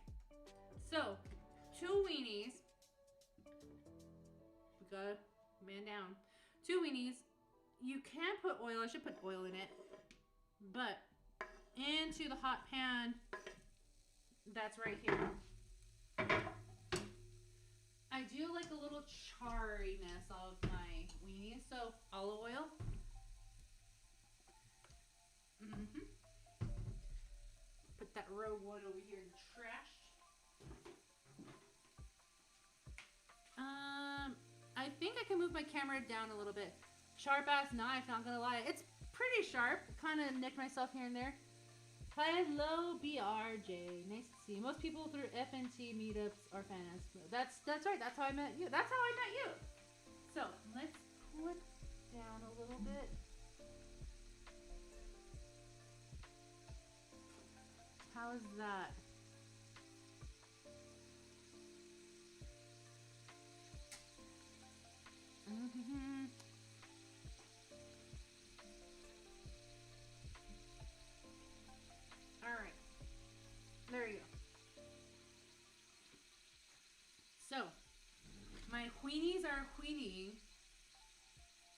So, 2 weenies. We got man down. 2 weenies. You can put oil. I should put oil in it. But into the hot pan that's right here. I do like a little charriness of my weenies. So, olive oil. Put that rogue one over here in the trash. I think I can move my camera down a little bit. Sharp ass knife, not gonna lie. It's pretty sharp. Kind of nicked myself here and there. Hello, BRJ. Nice to see you. Most people through FNT meetups are fans. That's right. That's how I met you. That's how I met you. So let's pull it down a little bit. How's that? All right. There you go. So, my weenies are queening,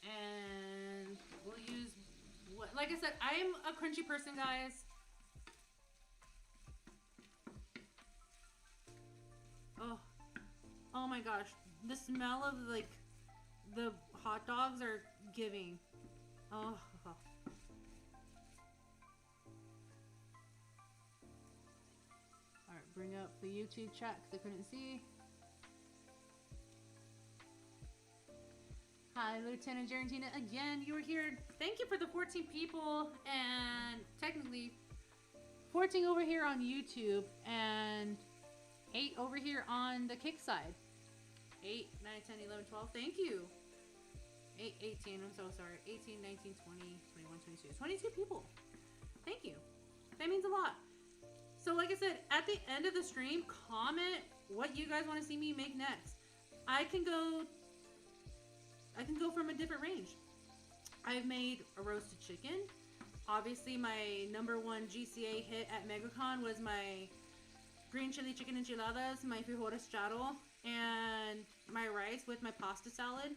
and we'll use what? Like I said, I'm a crunchy person, guys. Oh my gosh, the smell of like the hot dogs are giving. Oh. Alright, bring up the YouTube chat because I couldn't see. Hi, Lieutenant Jarentina. Again, you were here. Thank you for the 14 people, and technically 14 over here on YouTube and 8 over here on the kick side. 8, 9, 10, 11, 12. Thank you. 8, 18. I'm so sorry. 18, 19, 20, 21, 22. 22 people. Thank you. That means a lot. So like I said, at the end of the stream, comment what you guys want to see me make next. I can go from a different range. I've made a roasted chicken. Obviously, my #1 GCA hit at MegaCon was my green chili chicken enchiladas, my frijoles charro, and my rice with my pasta salad.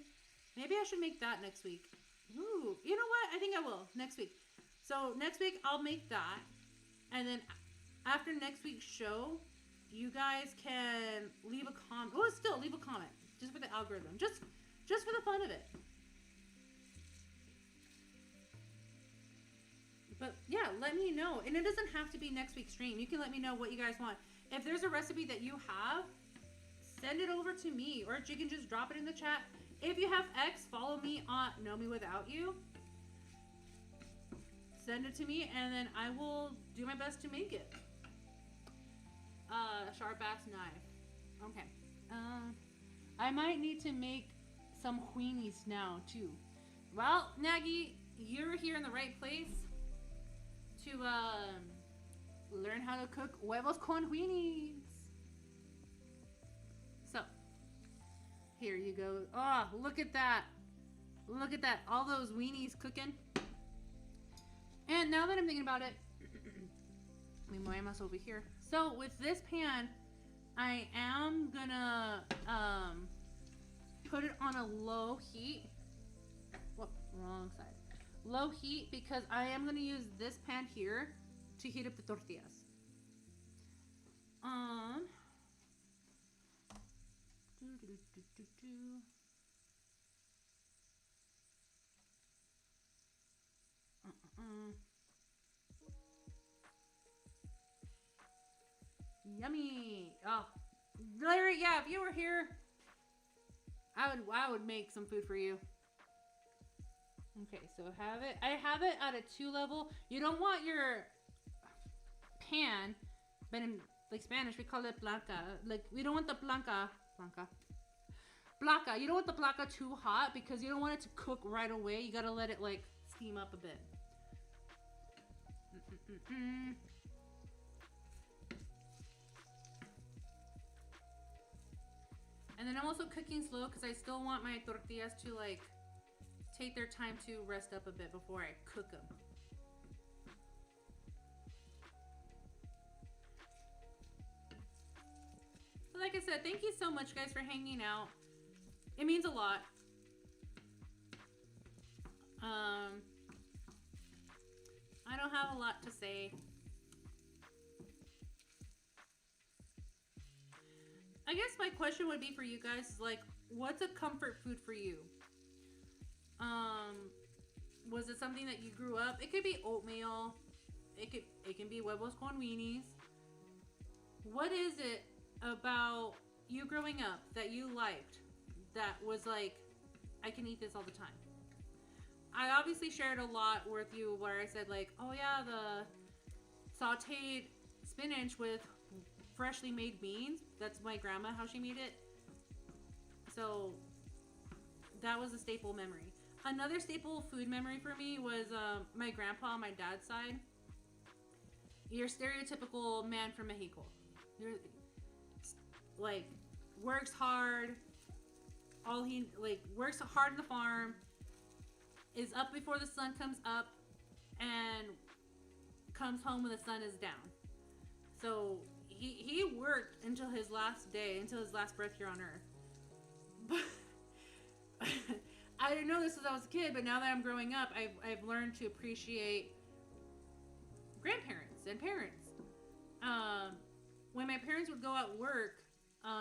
Maybe I should make that next week. Ooh, you know what? I think I will next week. So next week I'll make that, and then after next week's show, you guys can leave a comment. Oh, still leave a comment just for the algorithm, just for the fun of it. But yeah, let me know. And it doesn't have to be next week's stream. You can let me know what you guys want. If there's a recipe that you have, send it over to me. Or you can just drop it in the chat. If you have X, follow me on Nomi Without You. Send it to me and then I will do my best to make it. Sharp ass knife. Okay. I might need to make some Weenies now too. Well, Nagy, you're here in the right place to learn how to cook huevos con Weenies. So, here you go. Oh, look at that. Look at that. All those Weenies cooking. And now that I'm thinking about it, we muevamos over here. So, with this pan, I am gonna put it on a low heat. Whoop, wrong side. Low heat because I am going to use this pan here to heat up the tortillas. Yummy. Oh, Larry, yeah, if you were here, I would make some food for you. Okay, so I have it at a 2 level. You don't want your pan, but in like Spanish we call it blanca. Like we don't want the blanca. You don't want the blanca too hot because you don't want it to cook right away. You gotta let it like steam up a bit. And then I'm also cooking slow because I still want my tortillas to like take their time to rest up a bit before I cook them. So like I said, thank you so much guys for hanging out. It means a lot. I don't have a lot to say. I guess my question would be for you guys is like, what's a comfort food for you? Was it something that you grew up? It could be oatmeal. It can be huevos con Weenies. What is it about you growing up that you liked that was like, I can eat this all the time? I obviously shared a lot with you where I said like, oh yeah, the sauteed spinach with freshly made beans. That's my grandma, how she made it. So that was a staple memory. Another staple food memory for me was my grandpa on my dad's side. Your stereotypical man from Mexico. You're like works hard. Works hard in the farm. Is up before the sun comes up, and comes home when the sun is down. So he worked until his last day, until his last breath here on earth. But I didn't know this when I was a kid, but now that I'm growing up, I've learned to appreciate grandparents and parents. When my parents would go at work,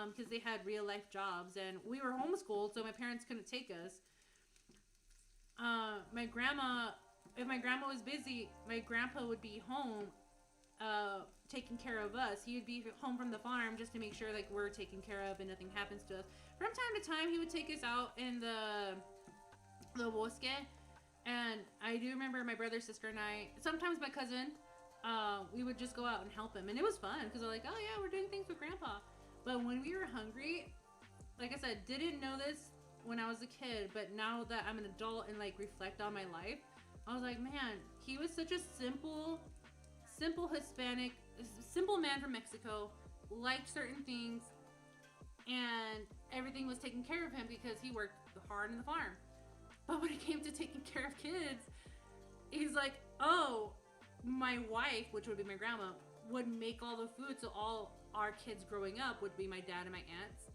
because they had real life jobs, and we were homeschooled, so my parents couldn't take us. If my grandma was busy, my grandpa would be home, taking care of us. He would be home from the farm just to make sure like we're taken care of and nothing happens to us. From time to time, he would take us out in the bosque, and I do remember my brother, sister, and I. Sometimes my cousin, we would just go out and help him, and it was fun because we're like, oh yeah, we're doing things with grandpa. But when we were hungry, like I said, didn't know this when I was a kid, but now that I'm an adult and like reflect on my life, I was like, man, he was such a simple simple Hispanic, simple man from Mexico, liked certain things, and everything was taken care of him because he worked hard in the farm. But when it came to taking care of kids, he's like, oh, my wife, which would be my grandma, would make all the food, so all our kids growing up would be my dad and my aunts.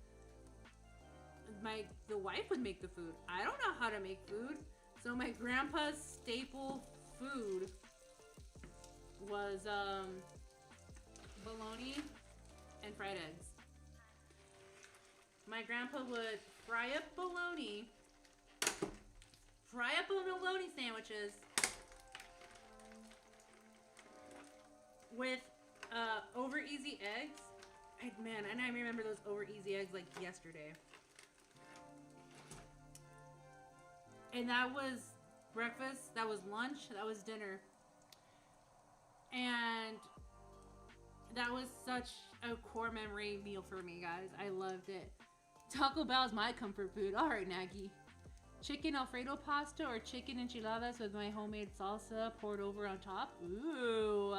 The wife would make the food. I don't know how to make food. So my grandpa's staple food was bologna and fried eggs. My grandpa would fry up bologna sandwiches with over easy eggs. And I remember those over easy eggs like yesterday. And that was breakfast, that was lunch, that was dinner. And that was such a core memory meal for me, guys. I loved it. Taco Bell is my comfort food. All right, Nagy. Chicken Alfredo pasta or chicken enchiladas with my homemade salsa poured over on top. Ooh.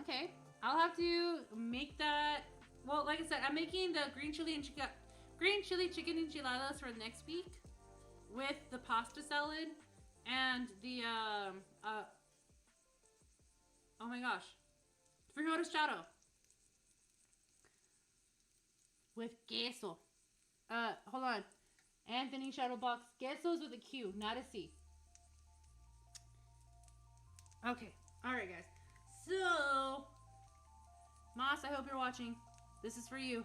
Okay. I'll have to make that. Well, like I said, I'm making the green chili chicken enchiladas for next week with the pasta salad and the oh my gosh, frijoles charo with queso. Hold on, Anthony Shadowbox. Queso is with a Q, not a C. Okay, all right, guys. So, Moss, I hope you're watching. This is for you.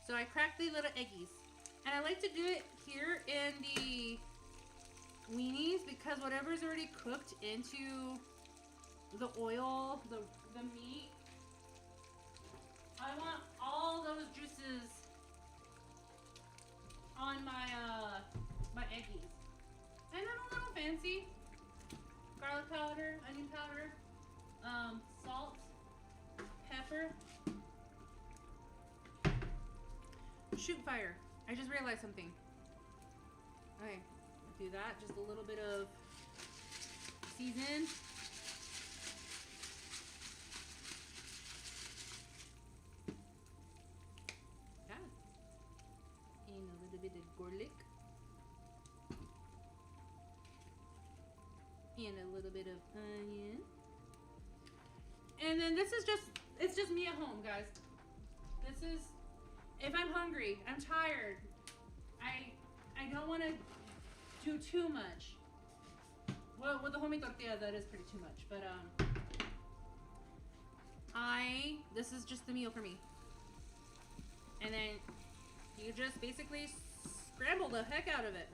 So I cracked the little eggies. And I like to do it here in the weenies because whatever's already cooked into the oil, the meat, I want all those juices on my eggies. And then a little fancy garlic powder, onion powder, salt, pepper. Shoot fire. I just realized something. Okay, do that. Just a little bit of season. Yeah. And a little bit of garlic. And a little bit of onion. And then this is it's just me at home, guys. This is, if I'm hungry, I'm tired, I don't want to do too much. Well, with the homemade tortilla, that is pretty too much. But this is just the meal for me. And then you just basically scramble the heck out of it.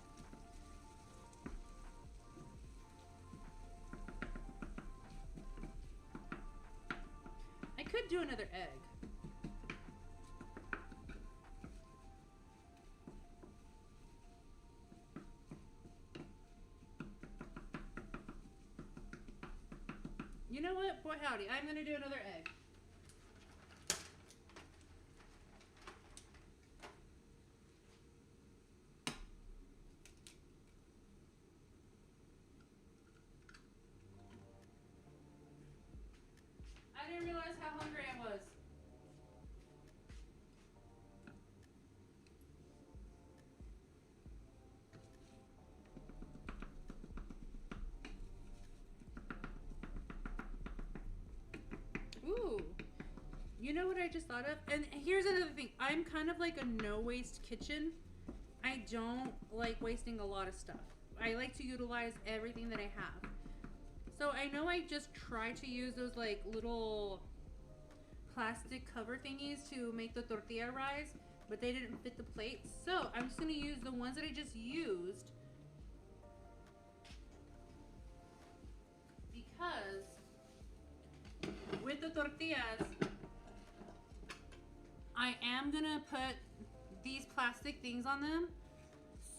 I could do another egg. You know what? Boy howdy, I'm gonna do another egg. I didn't realize how hungry I was. Ooh, you know what I just thought of? And here's another thing. I'm kind of like a no-waste kitchen. I don't like wasting a lot of stuff. I like to utilize everything that I have. So I know I just tried to use those like little plastic cover thingies to make the tortilla rise, but they didn't fit the plate. So I'm just gonna use the ones that I just used because with the tortillas, I am gonna put these plastic things on them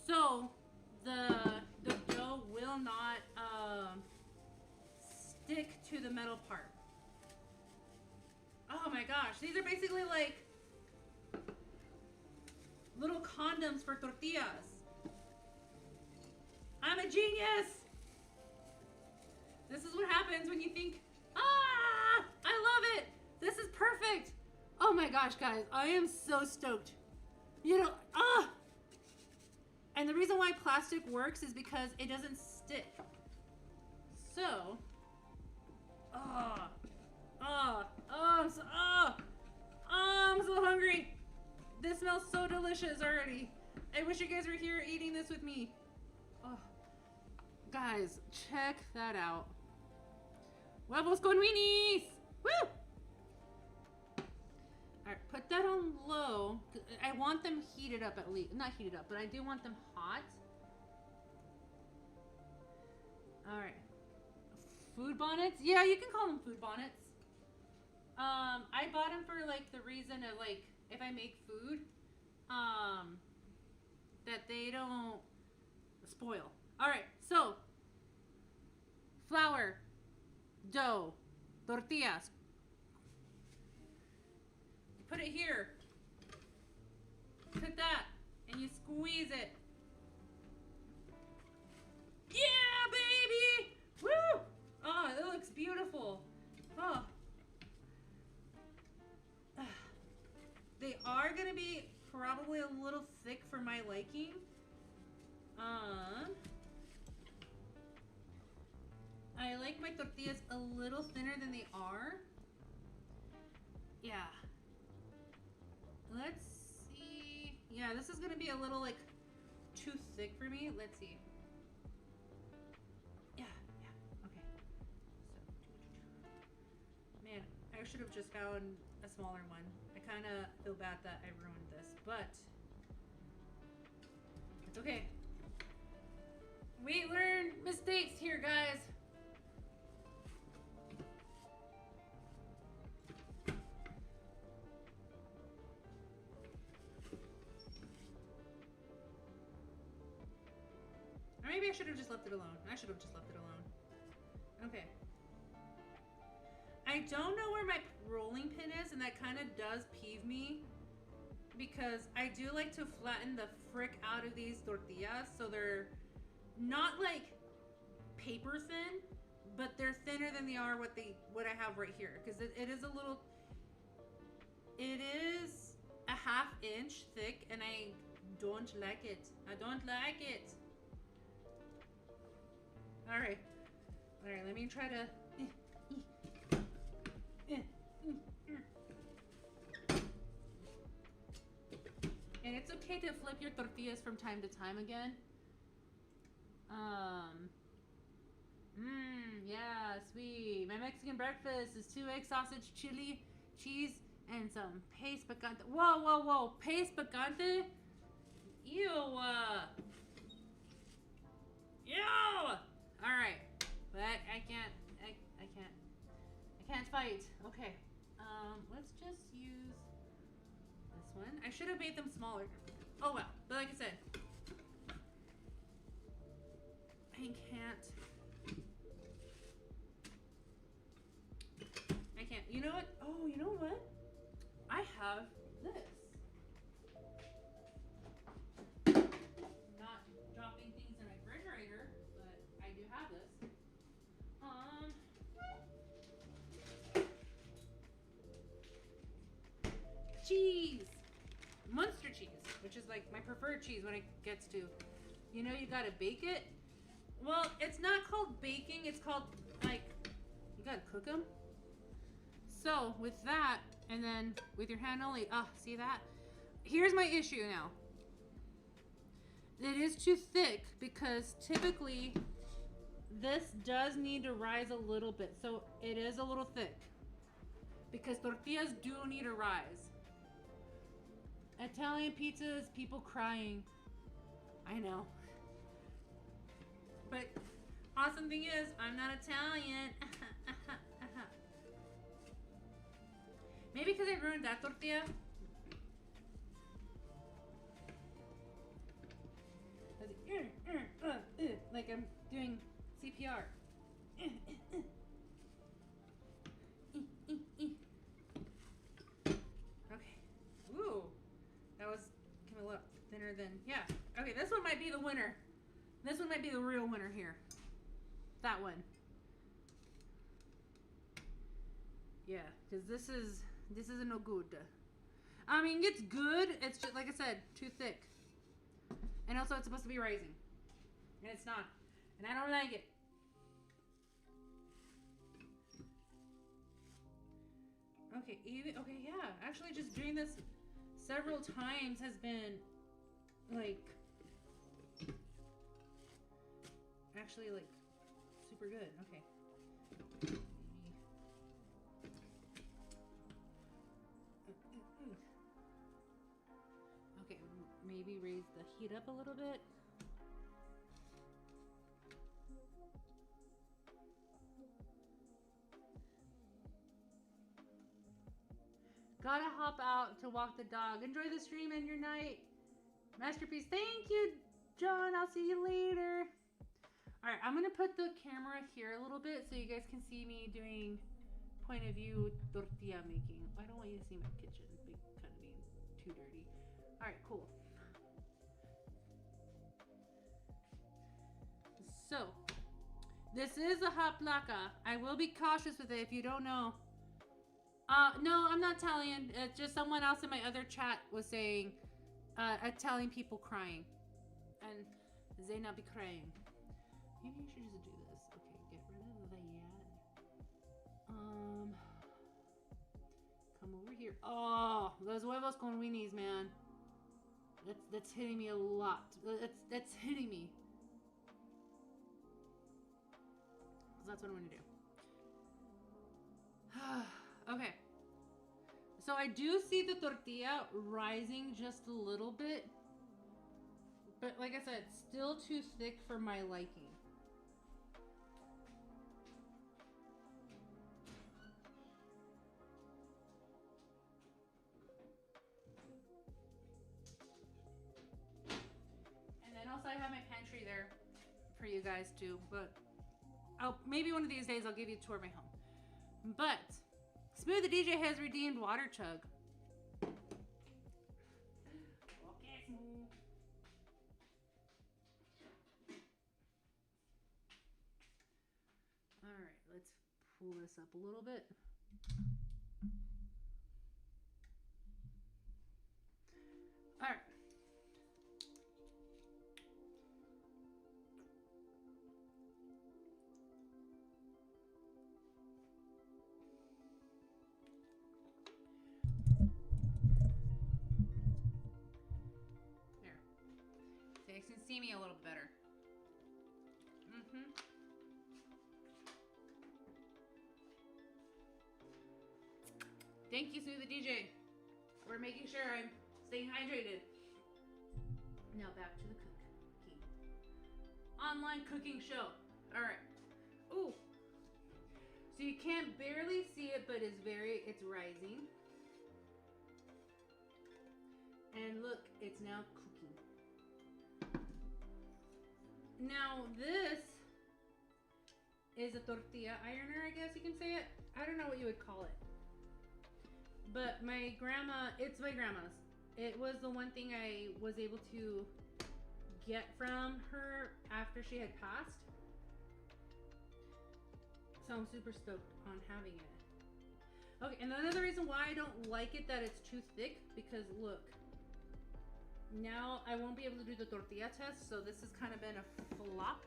so the dough will not stick to the metal part. Oh my gosh, these are basically like little condoms for tortillas. I'm a genius! This is what happens when you think, ah, I love it. This is perfect. Oh my gosh, guys, I am so stoked. You know, and the reason why plastic works is because it doesn't stick. So, I'm so hungry. This smells so delicious already. I wish you guys were here eating this with me. Oh, guys, check that out. Huevos con Weenies! Woo! Alright, put that on low. I want them heated up at least. Not heated up, but I do want them hot. Alright. Food bonnets? Yeah, you can call them food bonnets. I bought them for like the reason of like if I make food, that they don't spoil. Alright, so flour, dough, tortillas. You put it here. Put that, and you squeeze it. Yeah, baby! Woo! Oh, it looks beautiful. Oh. They are gonna be probably a little thick for my liking. I like my tortillas a little thinner than they are. Yeah. Let's see. Yeah, this is gonna be a little like too thick for me. Let's see. Yeah, okay. So, man, I should have just found a smaller one. I kind of feel bad that I ruined this, but it's okay. We learn mistakes here, guys. Or maybe I should have just left it alone. I should have just left it alone. Okay. I don't know where my rolling pin is, and that kind of does peeve me because I do like to flatten the frick out of these tortillas so they're not like paper thin, but they're thinner than they are what I have right here, because it is a little, it is a ½ inch thick, and I don't like it. I don't like it. All right, let me try to. And it's okay to flip your tortillas from time to time again. Yeah, sweet. My Mexican breakfast is 2 egg sausage, chili, cheese, and some paste picante. Whoa. Paste picante? Ew. Ew. All right. But I can't fight. Okay. Let's just use this one. I should have made them smaller. Oh well. But like I said, I can't. You know what? Oh, you know what? I have this. Not dropping things in my refrigerator, but I do have this. Cheese. Munster cheese, which is like my preferred cheese when it gets to, you know, you gotta bake it. Well, it's not called baking, it's called like, you gotta cook them. So with that, and then with your hand only, see that? Here's my issue now. It is too thick because typically this does need to rise a little bit. So it is a little thick because tortillas do need to rise. Italian pizza is people crying. I know. But awesome thing is, I'm not Italian. Maybe because I ruined that tortilla. Like I'm doing CPR. Okay. Ooh. That was kind of a little thinner than, yeah. Okay, this one might be the winner. This one might be the real winner here. That one. Yeah, because this is no good. I mean, it's good. It's just like I said, too thick. And also, it's supposed to be rising, and it's not. And I don't like it. Okay, yeah. Actually, just doing this several times has been like actually like super good. Okay. Okay, maybe raise the heat up a little bit. Gotta hop out to walk the dog. Enjoy the stream and your night. Masterpiece. Thank you, John. I'll see you later. Alright, I'm gonna put the camera here a little bit so you guys can see me doing point of view tortilla making. I don't want you to see my kitchen kind of being too dirty. Alright, cool. So, this is a hot placa. I will be cautious with it if you don't know. No, I'm not Italian. It's just someone else in my other chat was saying Italian people crying. And they not be crying. Maybe I should just do this. Okay, get rid of that. Come over here. Oh, those huevos con weenies, man. That's hitting me a lot. That's hitting me. That's what I'm gonna do. Okay. So I do see the tortilla rising just a little bit. But like I said, still too thick for my liking. And then also I have my pantry there for you guys too. But maybe one of these days I'll give you a tour of my home. But Smooth the DJ has redeemed water chug. Okay, Smooth. Alright, let's pull this up a little bit. Alright. You can see me a little better. Thank you, Smooth the DJ. We're making sure I'm staying hydrated. Now back to the cooking. Online cooking show. Alright. Ooh. So you can't barely see it, but it's rising. And look, it's now cooking. Now this is a tortilla ironer, I guess you can say it. I don't know what you would call it. But my grandma, it's my grandma's. It was the one thing I was able to get from her after she had passed. So I'm super stoked on having it. Okay, and another reason why I don't like it that it's too thick, because look. Now I won't be able to do the tortilla test, so this has kind of been a flop.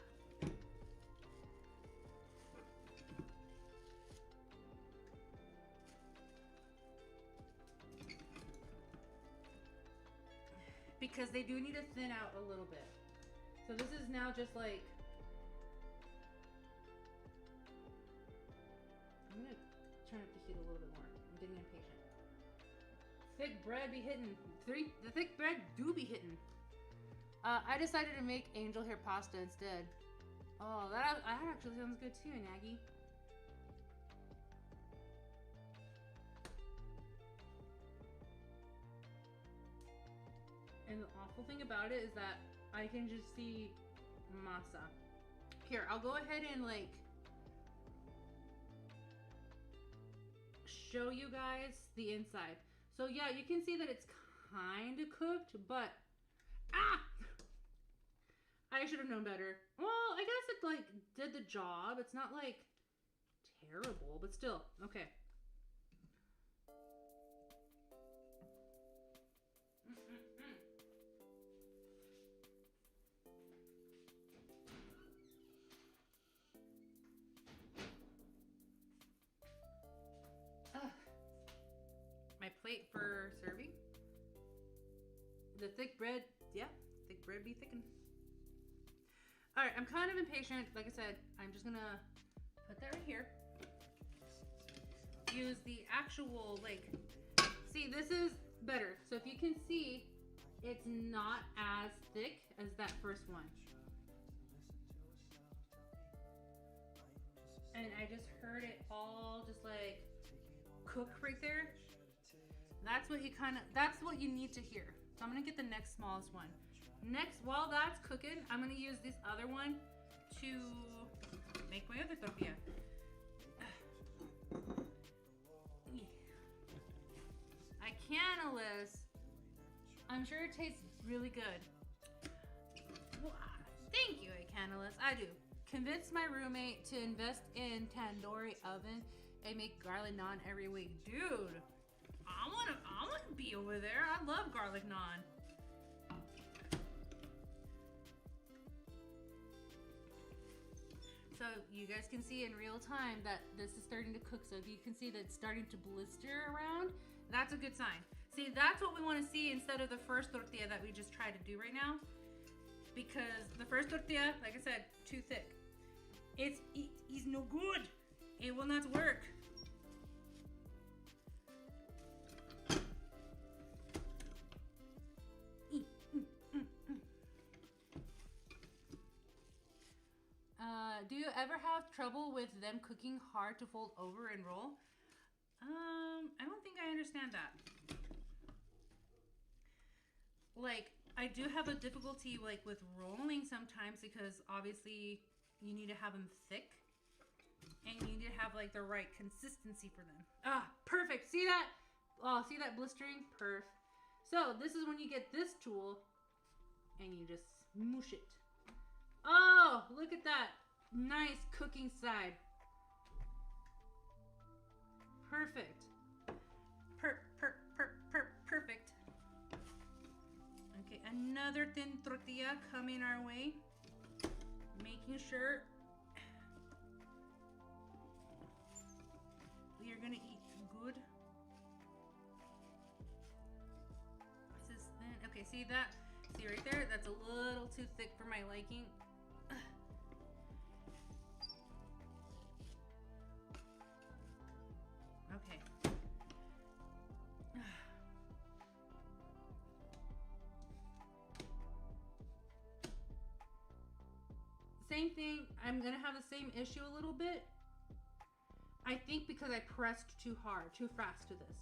Because they do need to thin out a little bit. So this is now just like... I'm going to turn up the heat a little bit more. I'm getting impatient. Thick bread be hitting. The thick bread do be hitting. I decided to make angel hair pasta instead. Oh, that actually sounds good too, Naggy. And the awful thing about it is that I can just see masa. Here, I'll go ahead and like show you guys the inside. So yeah, you can see that it's kind of cooked, but I should have known better. Well, I guess it like did the job. It's not like terrible, but still, okay. plate for serving. The thick bread, yeah, thick bread be thickened. All right, I'm kind of impatient. Like I said, I'm just gonna put that right here. Use the actual, like, see, this is better. So if you can see, it's not as thick as that first one. And I just heard it all just like cook right there. That's what you need to hear. So I'm gonna get the next smallest one. Next, while that's cooking, I'm gonna use this other one to make my other tortilla. Icanolus. I'm sure it tastes really good. Well, thank you, Icanolus. I do. Convinced my roommate to invest in tandoori oven and make garlic naan every week. Dude, I wanna be over there. I love garlic naan. So you guys can see in real time that this is starting to cook. So if you can see that it's starting to blister around, that's a good sign. See, that's what we want to see instead of the first tortilla that we just tried to do right now. Because the first tortilla, like I said, too thick. It is no good. It will not work. Do you ever have trouble with them cooking hard to fold over and roll? I don't think I understand that. Like, I do have a difficulty like with rolling sometimes because obviously you need to have them thick and you need to have like the right consistency for them. Ah, perfect. See that? Oh, see that blistering? Perf. So this is when you get this tool and you just smoosh it. Oh, look at that. Nice cooking side. Perfect. Perfect. Okay, another thin tortilla coming our way. Making sure we are gonna eat good. What's this thin? Okay, see that? See right there? That's a little too thick for my liking. Okay. Same thing. I'm gonna have the same issue a little bit. I think because I pressed too hard, too fast to this.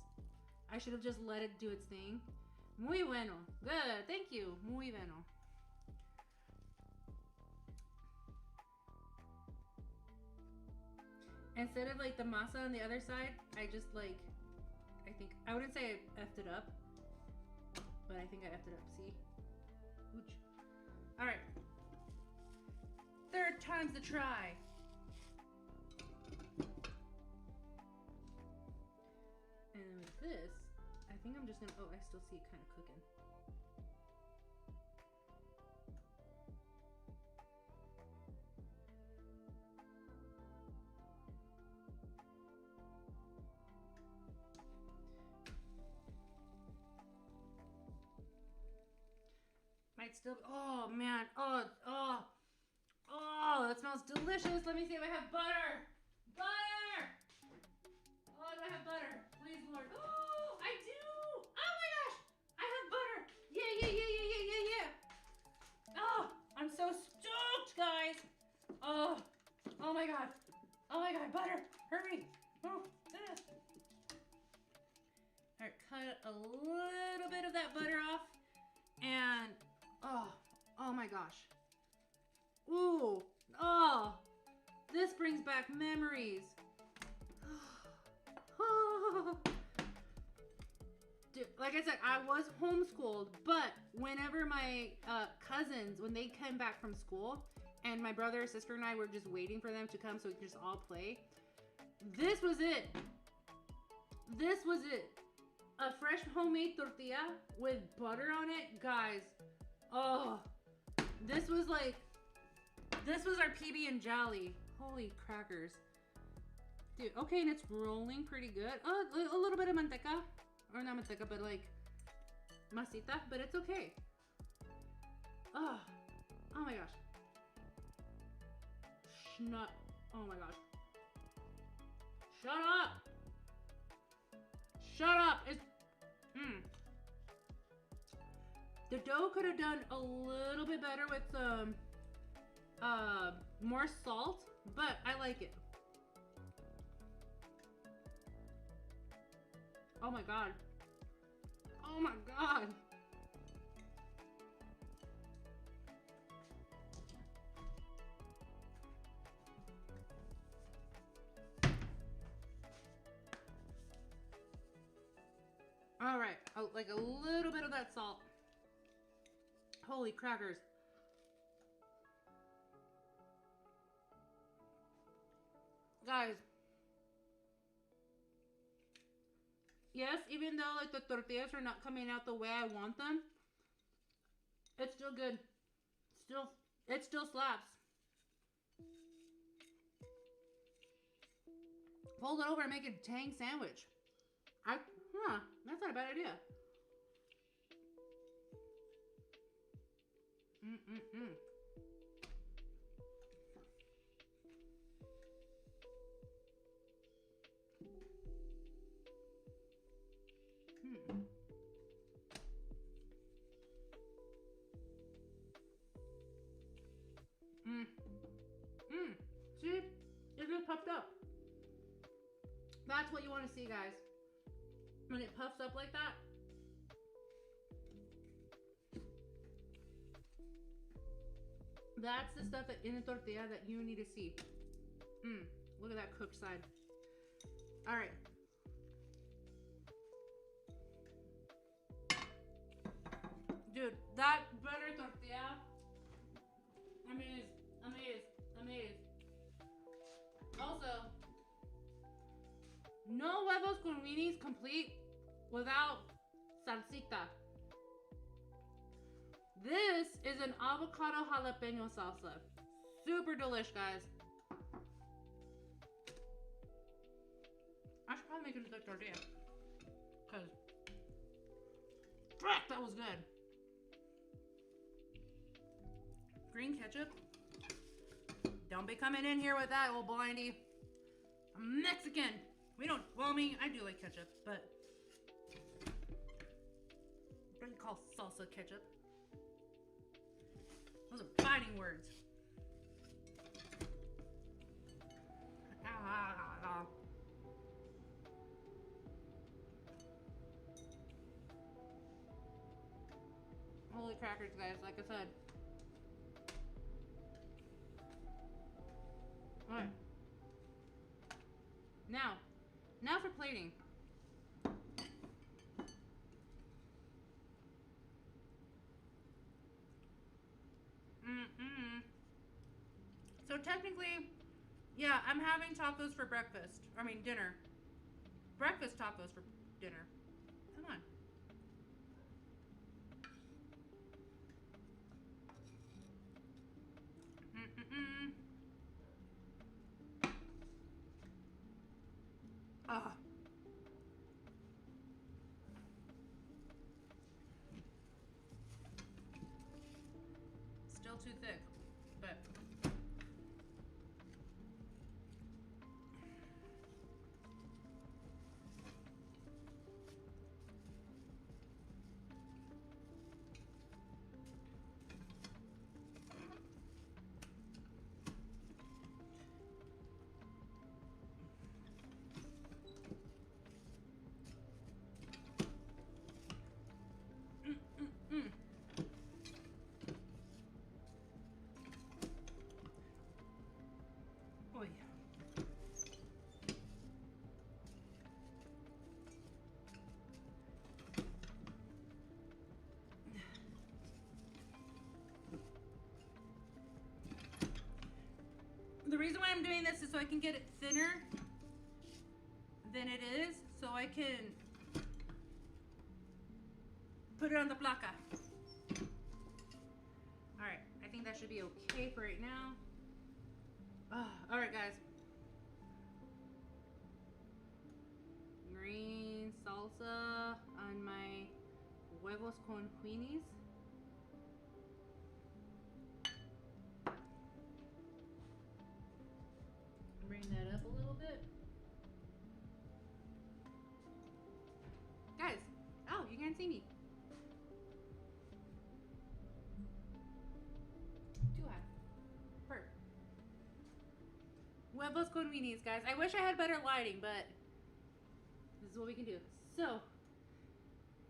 I should have just let it do its thing. Muy bueno. Good. Thank you. Muy bueno. Instead of like the masa on the other side, I just like, I wouldn't say I effed it up, but I think I effed it up. See? Ooch. All right. Third time's the try. And with this, I think I'm just gonna, oh, I still see it kind of cooking. Might still be, oh man, oh, that smells delicious. Let me see if I have butter. Butter! Oh, do I have butter? Please, Lord. Oh, I do! Oh my gosh! I have butter! Yeah. Oh, I'm so stoked, guys. Oh my God. Oh my God, butter. Hurry. Oh, this. All right, cut a little bit of that butter off. And, oh my gosh. Ooh, oh, this brings back memories. Dude, like I said, I was homeschooled, but whenever my cousins, when they came back from school, and my brother, sister, and I were just waiting for them to come so we could just all play, this was it. This was it. A fresh homemade tortilla with butter on it, guys. Oh, this was our PB and Jelly. Holy crackers. Dude, okay, and it's rolling pretty good. Oh, a little bit of manteca. or not manteca, but like masita, but it's okay. Oh my gosh. Schnut. Oh my gosh. Shut up. Shut up. It's the dough could have done a little bit better with some more salt, but I like it. Oh my god. Oh my god. All right, like a little bit of that salt. Holy crackers. Guys. Yes, even though like the tortillas are not coming out the way I want them, it's still good. It still slaps. Fold it over and make a tang sandwich. That's not a bad idea. See? It just puffed up. That's what you want to see, guys. When it puffs up like that. That's the stuff that in a tortilla that you need to see. Look at that cooked side. All right. Dude, that butter tortilla, amazing. Also, no huevos con weenies complete without salsita. This is an avocado jalapeno salsa. Super delish, guys. I should probably make it a tortilla. Cause, frick, that was good. Green ketchup. Don't be coming in here with that, old blindy. I'm Mexican. We don't, well, I mean, I do like ketchup, but what do you call salsa ketchup? Those are fighting words. Holy crackers, guys, like I said. Alright. Now for plating. So technically, yeah, I'm having tacos for breakfast. I mean, dinner. Breakfast tacos for dinner. Come on. Ah. Still too thick, but oh yeah. The reason why I'm doing this is so I can get it thinner than it is, so I can put it on the placa. Alright, I think that should be okay for right now. All right, guys. Green salsa. salsa on my huevos con Weenies. Bring that up a little bit. Guys, oh, you can't see me. Too hot. Perfect. Huevos con Weenies, guys. I wish I had better lighting, but this is what we can do. So,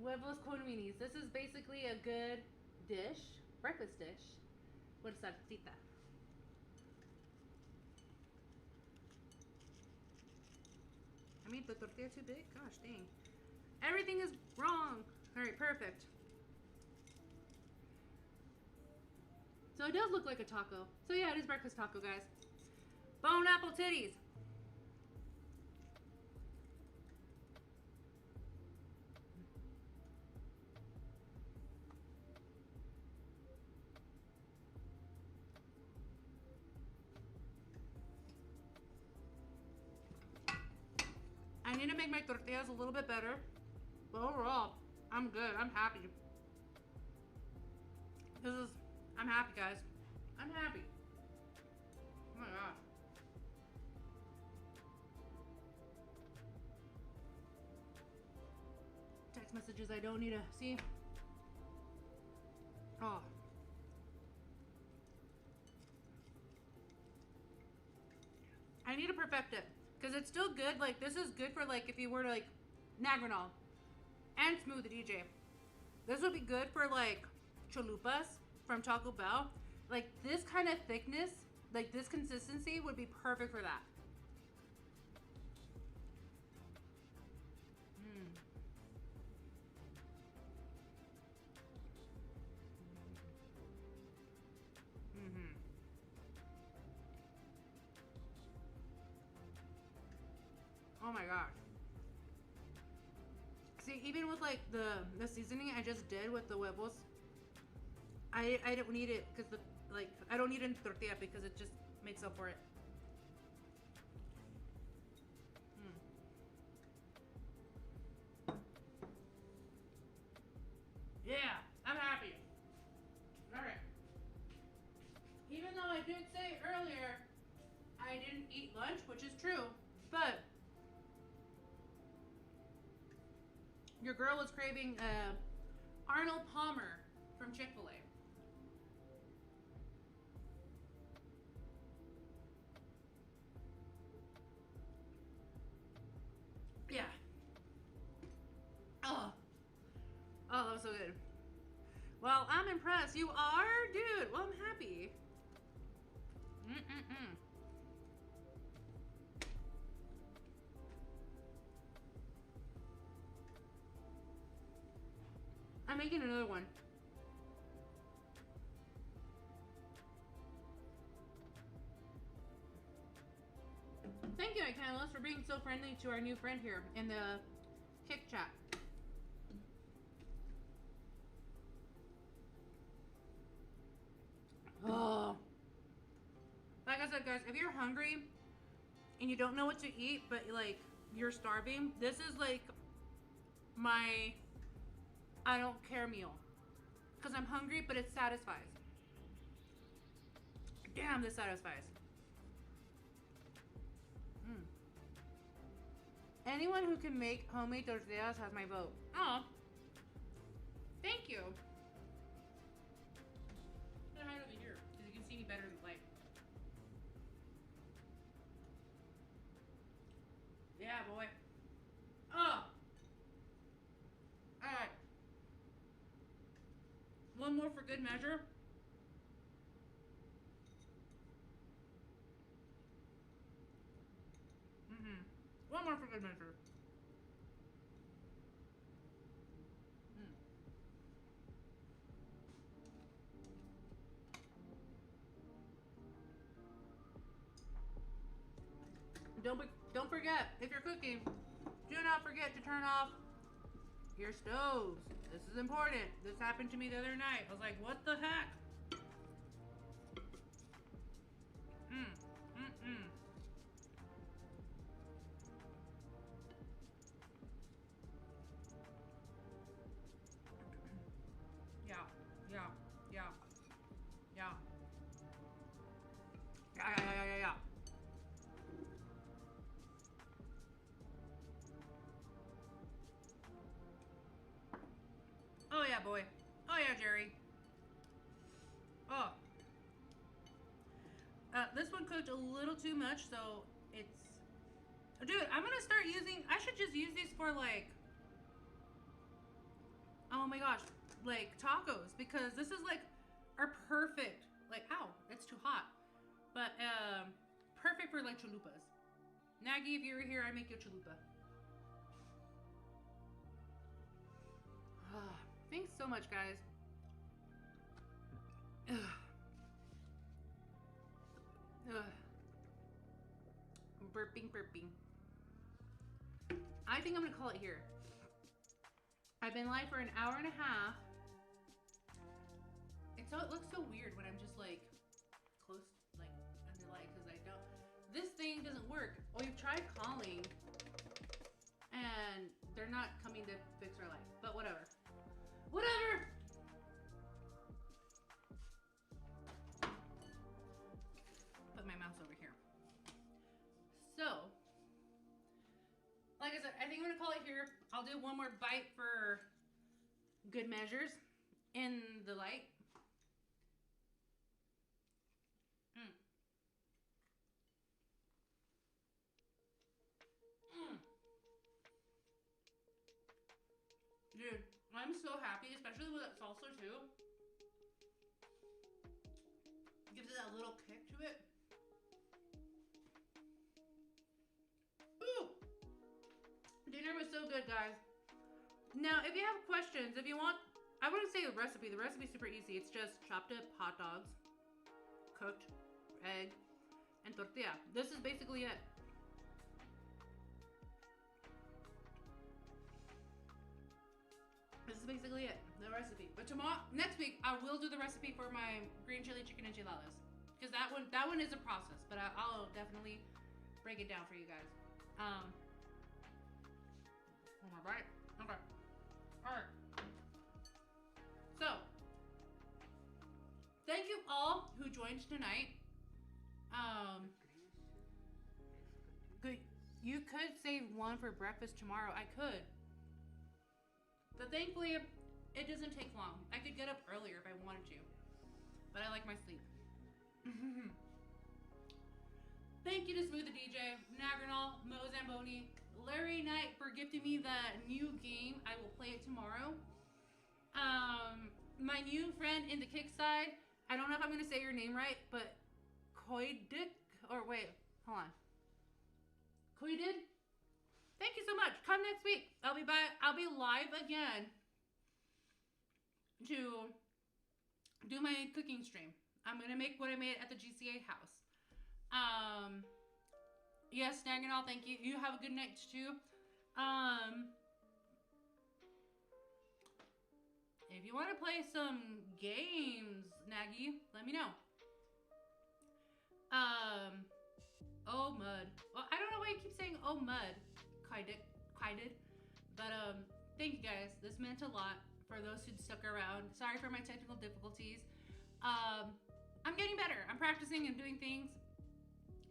huevos con Weenies. This is basically a good dish, breakfast dish, with salsita. I made the tortilla too big? Gosh, dang. Everything is wrong. Alright, perfect. So it does look like a taco. So yeah, it is breakfast taco, guys. Bone apple titties. I need to make my tortillas a little bit better. But overall, I'm good. I'm happy. I'm happy, guys. I'm happy. Oh my god. Text messages I don't need to see. Oh. I need to perfect it. Because it's still good. Like, this is good for, like, if you were to, like, Nagranol. And Smooth the DJ. This would be good for, like, chalupas from Taco Bell. Like, this kind of thickness, like, this consistency would be perfect for that. Oh my gosh. See, even with like the seasoning I just did with the huevos, I don't need it because I don't need it in tortilla because it just makes up for it. Yeah, I'm happy. Alright. Even though I did say earlier I didn't eat lunch, which is true, but your girl was craving Arnold Palmer from Chick-fil-A. Yeah. Oh, that was so good. Well, I'm impressed. You are? Dude, well, I'm happy. I'm making another one. Thank you, Icanlis, for being so friendly to our new friend here in the Kick chat. Oh. Like I said, guys, if you're hungry and you don't know what to eat, but like you're starving, this is like my I don't care meal. Because I'm hungry, but it satisfies. Damn, this satisfies. Anyone who can make homemade tortillas has my vote. Oh. Thank you. I'm gonna hide over here because you can see me better in the light. Yeah, boy. Oh. Alright. One more for good measure. One more for good measure. Don't forget, if you're cooking, do not forget to turn off your stoves. This is important. This happened to me the other night. I was like, what the heck? yeah, boy. Oh yeah, Jerry. Oh. This one cooked a little too much, so it's... Dude, I'm gonna start using... I should just use these for, like... Oh my gosh. Like, tacos. Because this is, like, are perfect. Like, ow, it's too hot. But, perfect for, like, chalupas. Nagy, if you're here, I make you a chalupa. Thanks so much, guys. Ugh. Ugh. Burping. I think I'm gonna call it here. I've been live for an hour and a half. It looks so weird when I'm just like close, like under light, because I don't. This thing doesn't work. We've tried calling, and they're not coming to fix our life. But whatever. Whatever. Put my mouse over here. So, like I said, I think I'm gonna call it here. I'll do one more bite for good measures in the light. Dude, I'm so happy, especially with that salsa too. Gives it that little kick to it. Ooh! Dinner was so good, guys. Now, if you have questions, if you want, I wouldn't say the recipe. The recipe's super easy. It's just chopped up hot dogs, cooked egg, and tortilla. This is basically it. This is basically it, the recipe. But next week, I will do the recipe for my green chili chicken enchiladas, because that one is a process. But I'll definitely break it down for you guys. All right. Okay. All right. So, thank you all who joined tonight. You could save one for breakfast tomorrow. I could. But thankfully, it doesn't take long. I could get up earlier if I wanted to. But I like my sleep. Thank you to Smooth the DJ, Nagranal, Mo Zamboni, Larry Knight for gifting me the new game. I will play it tomorrow. My new friend in the kick side. I don't know if I'm going to say your name right, but Koidik, or wait, hold on. Koidid? Thank you so much. Come next week. I'll be live again to do my cooking stream. I'm gonna make what I made at the GCA house. Yes, Snagging all, thank you. You have a good night too. If you want to play some games, Nagy, let me know. Oh mud. Well, I don't know why you keep saying oh mud. Quieted. But thank you guys. This meant a lot for those who stuck around. Sorry for my technical difficulties. I'm getting better. I'm practicing and doing things.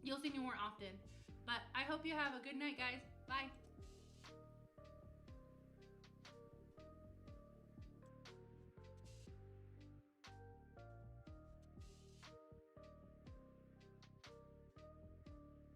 You'll see me more often. But I hope you have a good night, guys. Bye.